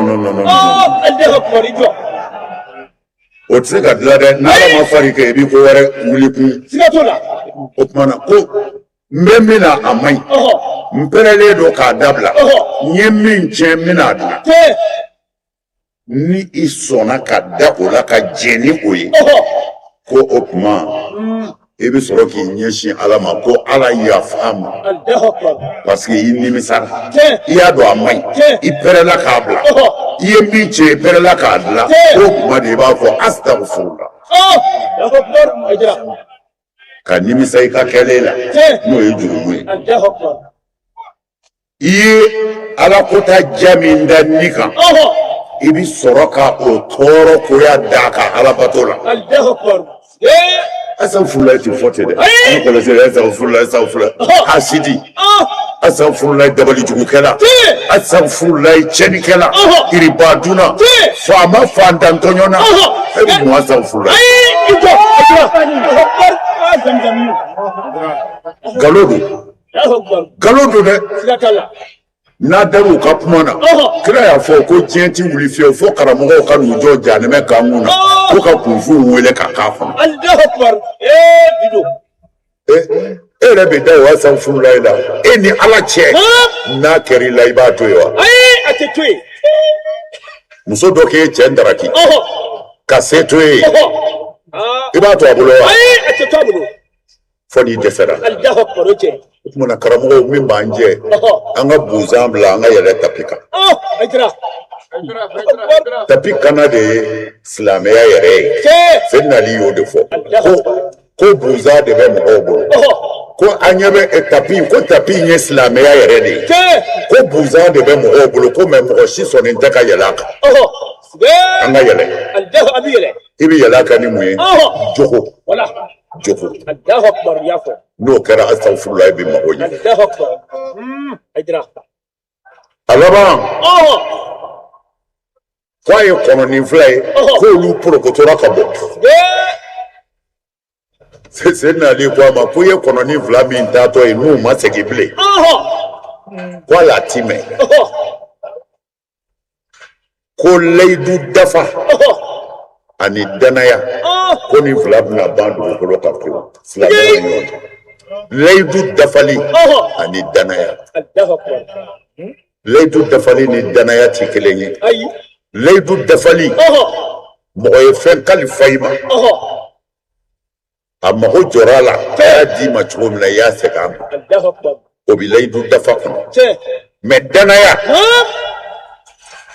o tɛ se ka dilan dɛ n'Ala ma far'i kan i b'i ko wɛrɛ wuli kun o tuma na ko n bɛ min na a man ɲi n pɛrɛnlen don k'a dabila n ye min tiɲɛ n bɛna dilan ni i sɔnna ka da o la ka jɛn ni o ye ko o tuma i bɛ sɔrɔ k'i ɲɛsin Ala ma ko Ala yafa ma parce que i nimisara i y'a dɔn a man ɲi i pɛrɛnna k'a bila i ye min tiɲɛ i pɛrɛnna k'a dilan o tuma de i b'a fɔ astaghfirullah ka nimisa i ka kɛlen la n'o ye jurumu ye i ye Ala kota ja min da ni kan i bɛ sɔrɔ ka o tɔɔrɔ koya d'a kan Ala bato la astaghfirullah ti fɔ ten dɛ an kɔlɔsi astaghfirullah hasidi astaghfirullah dabalijugukɛla astaghfirullah cɛnnikɛla iribaduna faama fantantɔɲɔna e bɛ mun astaghfirullah galon don dɛ n'a dar'u ka kuma na kira y'a fɔ ko diɲɛ ti wuli fiyewu fo karamɔgɔw ka n'u jɔ jahanɛmɛ kan na ko ka kunfuw wele ka k'a kɔnɔ e yɛrɛ bɛ da o astaghfirullah la e ni Ala cɛ n'a kɛr'i la i b'a to yen wa muso dɔ k'e cɛ ndaraki ka se to ye i b'a to a bolo wa foni desera Allahu akbar oche muna karamogo min banje anga buzan bla anga yele tapika aitra tapika na de islameya yere senna li yo defo ko buza de be mo obo ko anyabe tapi ko tapi nye islameya yere de ko buza de be mo obo ko me mo shi so ni ntaka yelaka anga yele Allahu abiyele ibi yelaka ni muye joko wala joko Allahu akbar yafo no kera astaghfirullah bi mahoji Allahu akbar aitra alaba kwa ye kono ni fly ko lu prokotora kabo c'est na li kwa ma ko ye kono ni fly bi ntato e nu ma segible kwa la time ko leidu dafa ani danaya ko ni fly na bandu ko lo kapio fly leidu dafali ani danaya Allahu akbar leidu dafali ni danaya tikelenye leidu dafali mo ye fen kalifayma amma ho jorala ya di ma chum la ya sekam Allahu akbar o bi leidu dafa me danaya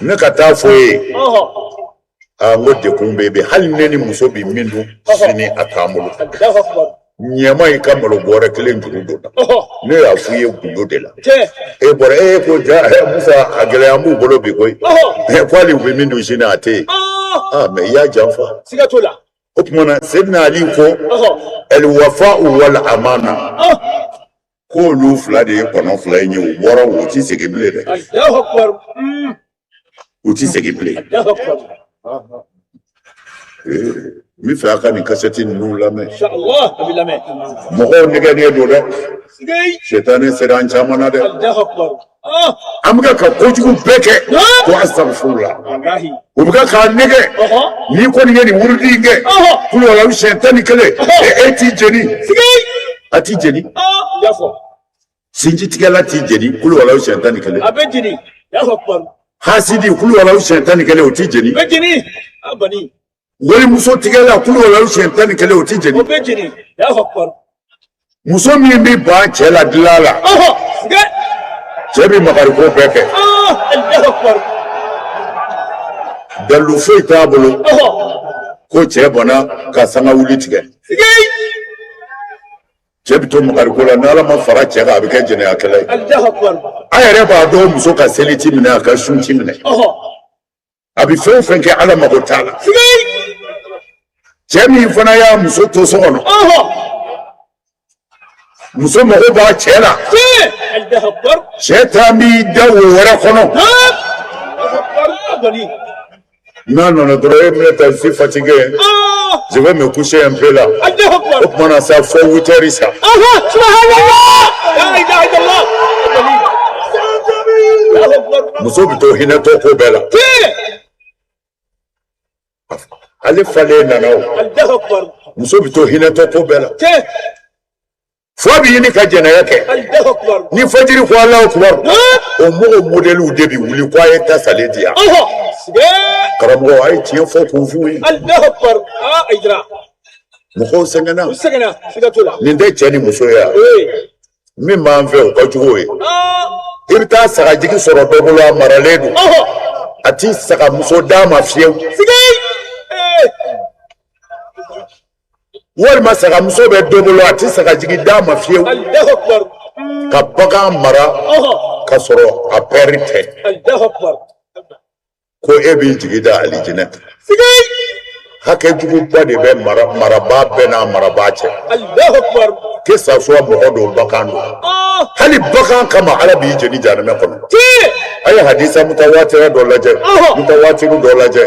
ne kata foye ngo de kumbebe hal neni muso bi mindu sini atamulu Allahu akbar nyama ikamalo bore kelen jurudo ne ya fuye gundo de la e bore ko ja musa agele ambu bolo bi koy e kwali bi mindu sini ate me ya janfa sigatola opmana sidna ali ko el wafa wal amana ko lu flade kono flanye woro wuti segible de Allahu akbar wuti segible Allahu akbar mi fa ka ni kaseti nu la me inshallah abilame mo ko nege ne do de sigay shetane sedan chamana de Allahu akbar amga ka kojugu beke ko astaghfirullah wallahi ubga ka nege ni ko ni ni wurdi nge kulo wala shetani kale eti jeni sigay ati jeni yafo sinji tigala ti jeni kulo wala shetani kale abejini Allahu akbar hasidi kulo wala shetani kale oti jeni bejini abani wali muso tigala kulo wala shetani kale oti jeni obejini Allahu akbar muso mi bi ba chela dilala sigay chebi makari ko beke Allahu akbar dalu fe tabulu ko chebona ka sanga wuli tige sigay chebi to makari ko la nala ma fara chega abike jene akele Allahu akbar ayere ba do muso ka seliti mina ka shunti mina abi fe fe ke ala magotala sigay chebi fana ya muso to sono muso mago ba chela Allahu akbar shetami dawo wara kono Allahu akbar abani non droit me ta si fatigué je vais me coucher un peu là Allahu akbar au moment ça faut 8h ça subhanallah la ilaha illallah Allahu akbar muso bito hina to ko bela ale fale nanao Allahu akbar muso bito hina to ko bela fabi ni ka jena yake Allahu akbar ni fajiri ko Allahu akbar o mo modelu debi wuli ko ay ta saledia karamo ay tiyo fo ko fuwi Allahu akbar aidra mo ko sengana sigatola ni de cheni muso ya mi ma nfe o ko jugo e irta saka jigi soro dobulo amaraledu ati saka muso dama fiew sigay wal ma saka muso be dobulo ati saka jigi dama fiew Allahu akbar ka baga mara ka soro a perite Allahu akbar ko ebi jigi da alijinat sigay hake jugu ba de be mara ba be na mara ba che Allahu akbar ke sa so mo do bakando hali bakan kama arabi jeni janame kono ay hadisa mutawatir do laje mutawatir do laje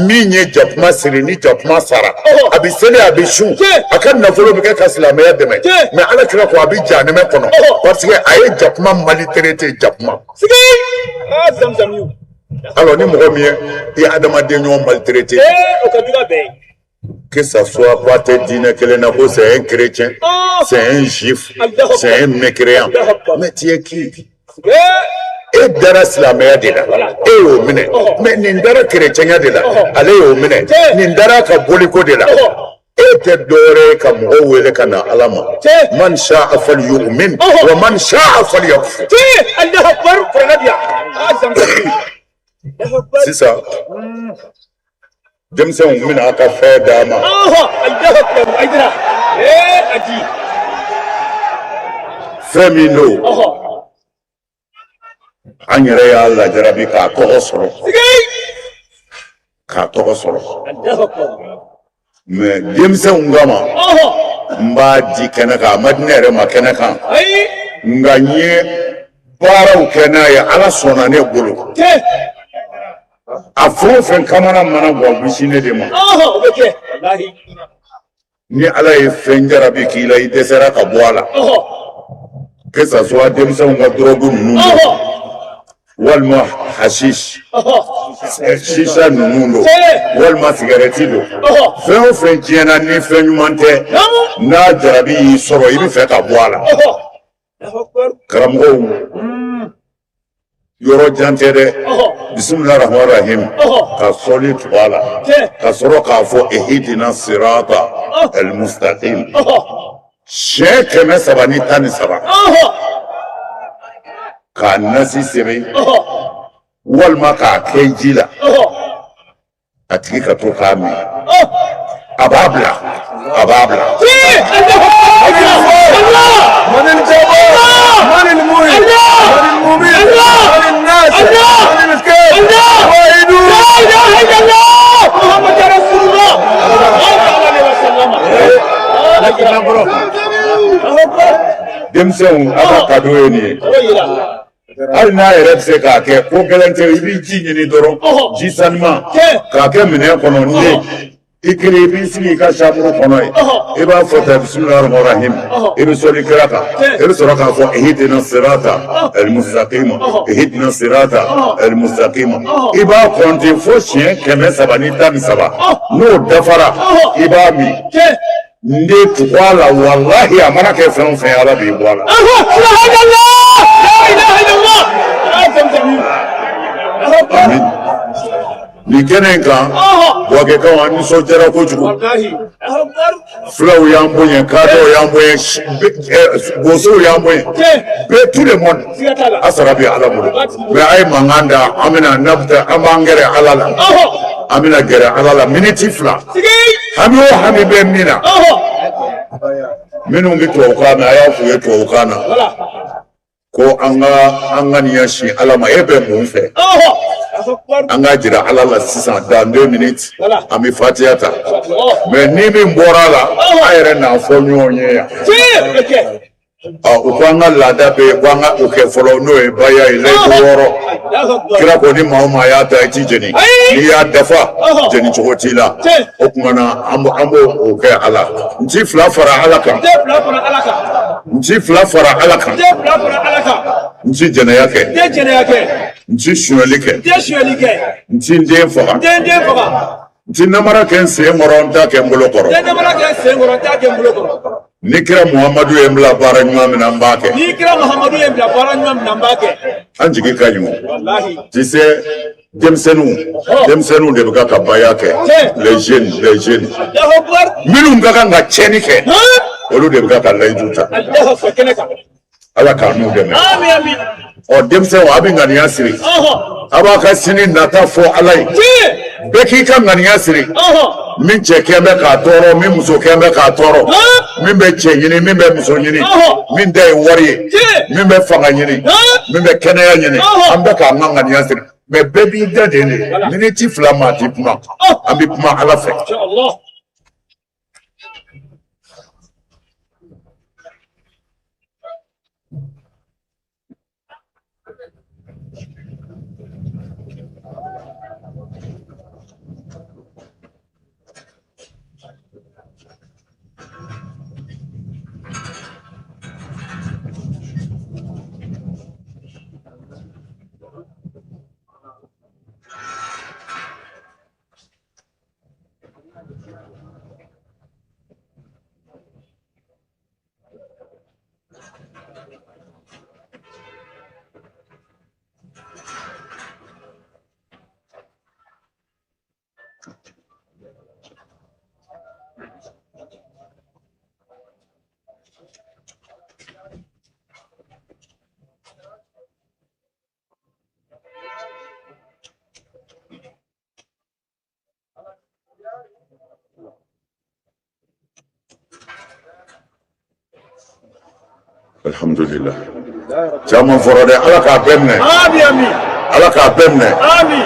minye japma sirini japma sara abi sele abi shu akan na folo be ka islam ya deme me ala kira ko abi janame kono parce que ay japma maltraité japma sigay zamzam yu alors ni mo mi e adama de nyon maltraité o ka diga be que ça soit pas te dîner que le nabo c'est un chrétien, c'est un juif, c'est un mécréant. Mais tu es qui? Et dara silamaya de la, et au mine, mais nindara chrétien de la, allez au mine, nindara kaboliko de la, et tɛ dɔwɛrɛ ka mɔgɔw wele ka na ala ma man sha'a falyu'min wa man sha'a falyakfur Allahu akbar fanabiya sisan denmisɛnw bɛna a ka fɛn d'a ma Allahu akbar aidara aji fɛn min don an yɛrɛ y'a lajarabi k'a tɔgɔ sɔrɔ k'a tɔgɔ sɔrɔ mais denmisɛnw kama n b'a di kɛnɛ kan a ma di ne yɛrɛ ma kɛnɛ kan nka n ye baaraw kɛ n'a ye ala sɔnna ne bolo a fɛn o fɛn kamana mana bɔ bisi ne de ma ni ala ye fɛn jarabi k'i la i dɛsɛra ka bɔ a la que ça soit denmisɛnw ka dɔrɔgu ninnu walima hashish shisha ninnu don walima sigarɛti don fɛn o fɛn tiɲɛna ni fɛn ɲuman tɛ n'a jarabi y'i sɔrɔ i bɛ fɛ ka bɔ a la karamɔgɔw yɔrɔ jan tɛ dɛ bisimilahi rahmani rahim ka sɔli tugu a la ka sɔrɔ k'a fɔ ihidina sirata almustaqim siɲɛ 313 k'a nasi sɛbɛn walima k'a kɛ ji la a tigi ka to k'a min a b'a bila a b'a bila denmisɛnw a ka kado ye nin ye hali n'a yɛrɛ bɛ se k'a kɛ ko gɛlɛn tɛ i bɛ ji ɲini dɔrɔn ji sanuman k'a kɛ minɛn kɔnɔ ne i kiri i b'i sigi i ka saburu kɔnɔ ye i b'a fɔ ta bisimilahi rahmani rahim i bɛ sɔli kira kan i bɛ sɔrɔ k'a fɔ ihidina sirata almustaqima ihidina sirata almustaqima i b'a kɔnte fo siɲɛ 313 n'o dafara i b'a min n de tugu a la walahi a mana kɛ fɛn o fɛn ala b'i bɔ a la. Amin. Nin kɛnɛ in kan Buwakɛkaw an nisɔndiyara kojugu fulaw y'an bonya kadɔw y'an bonya bosow y'an bonya bɛɛ tout le monde a sara bɛ ala bolo mais a ye mankan da an b'an gɛrɛ ala la an bɛna gɛrɛ ala la miniti 2 hami o hami bɛ min na minnu bɛ tubabukan na a y'a f'u ye tubabukan na ko an ka nin ɲɛsin ala ma e bɛ mun fɛ an ka jira ala la sisan dans 2 minutes an bɛ fatiya ta mais ni min bɔra a la a yɛrɛ n'a fɔ ɲɔgɔn ye yan u ko an ka laada bɛ yen ko an ka o kɛ fɔlɔ n'o ye baya ye layidu 6 kira ko ni maa o maa y'a ta i ti jeni n'i y'a dafa jeni cogo t'i la o tuma na an b'o o kɛ ala n ti 2 fara ala kan n ti 2 fara ala kan n ti jɛnɛya kɛ n ti sonyɛli kɛ n ti n den faga n ti namara kɛ n sen kɔrɔ n t'a kɛ n bolo kɔrɔ ni kira muhamadu ye n bila baara ɲuman min na n b'a kɛ an jigi ka ɲi o tu sais denmisɛnninw de bɛ ka baya kɛ les jeunes minnu ka kan ka tiɲɛni kɛ olu de bɛ ka layidu ta ala k'a n'u dɛmɛ denmisɛnw a bɛ ŋaniya siri a b'a ka sini nata fɔ ala ye bɛɛ k'i ka ŋaniya siri min cɛ kɛn bɛ k'a tɔɔrɔ min muso kɛn bɛ k'a tɔɔrɔ min bɛ cɛ ɲini min bɛ muso ɲini min da ye wari ye min bɛ fanga ɲini min bɛ kɛnɛya ɲini an bɛ k'an ka ŋaniya siri mais bɛɛ b'i da de ne miniti 2 ma a ti kuma an bɛ kuma ala fɛ Alhamdulillah. Caman fɔra dɛ, Ala k'a bɛɛ minɛ. Ami ami. Ala k'a bɛɛ minɛ. Ami.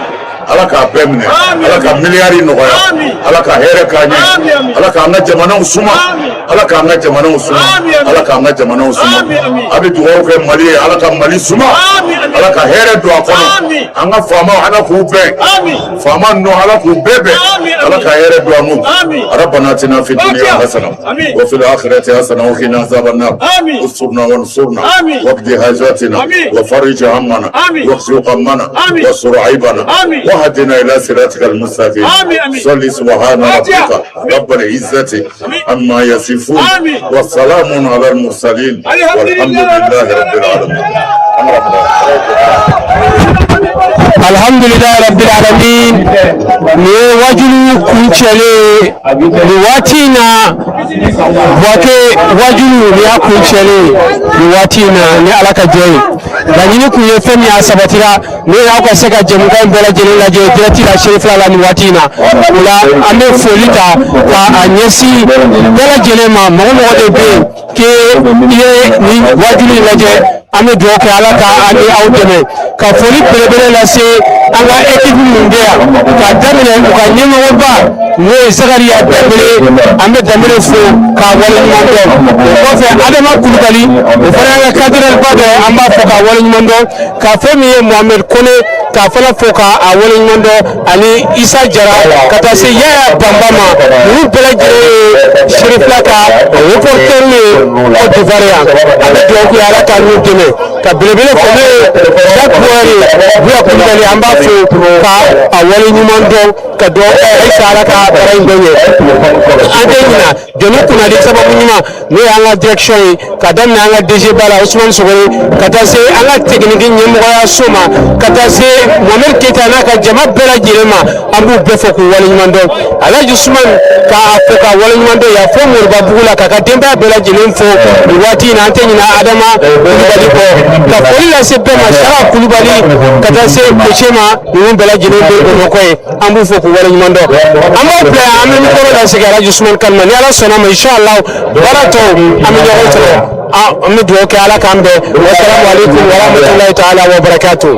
Ala k'a bɛɛ minɛ. Ami. Ala ka miliyari nɔgɔya. Ami. Ala ka hɛrɛ k'a ɲɛ. Ami ami. Ala k'an ka jamanaw suma. Ami. Ala k'an ka jamanaw suma. Ami ami. Ala k'an ka jamanaw suma. Ami ami. A bɛ dugawu kɛ Mali ye, Ala ka Mali suma. Ami ami. Ala ka hɛrɛ don a kɔnɔ. Ami. An ka faamaw Ala k'u bɛn. Ami. Faama ninnu Ala k'u bɛɛ bɛn. Ami ami. Ala ka hɛrɛ don an kun. Ami. ربنا آتنا في الدنيا حسنة وفي الآخرة حسنة وقنا عذاب النار استرنا وانصرنا واقض حاجاتنا وفرج همنا واكشف غمنا واستر عيبنا واهدنا إلى صراطك المستقيم صل سبحان ربك رب العزة عما يصفون والسلام على المرسلين والحمد لله رب العالمين. Alhamdulillah Rabbil Alamin. Ni wajulu kunchele ni watina wake wajulu ni akunchele ni watina ni alaka jey ganyini kuye femi asabatira ni aka seka jemuga mbola jele la je dirati la sheriff la ni watina ula ame folita ka anyesi bela jele ma mo de be ke ye ni wajulu la je ame do ke alaka ani awdeme ka foli belebele la se anga équipe mundia ka damine ka nyema woba no Zakaria Dembele ame damine fo ka wala nyando ko fe Adama Koulibaly o fara nga cadre bade amba fo ka wala nyando ka femi Mohamed Kone ka fala fo ka wala nyando ani Issa Jara kata se ya bambama ni bela jere Chérif Laka reporter ni o divaria ame do ko ala ka ni deme ka belebele fo ne dakwari buya Koulibaly amba fo ka wala nyando ka do Issa Laka bara imbenye adena deni kuna di sababu nyima ne anga direction ka dan na anga DG Bala Ousmane Sogore kata se anga technique nyemo ya soma kata se Mohamed Keita na ka jama bela jirema ambu befo ku wala nyando Alhaji Ousmane ka afoka wala nyando ya fo murba bugula ka demba bela jiren fo wati na anteni na Adama Koulibaly ko ka foli la se be mashala Koulibaly kata se kochema ni bela jiren be ko koy ambu fo ku wala nyando amba play ame mi ko la se Alhaji Ousmane kan mani ala sona ma inshallah barato ame nyoto ame do ke ala kambe wa assalamu alaikum wa rahmatullahi ta'ala wa barakatuh.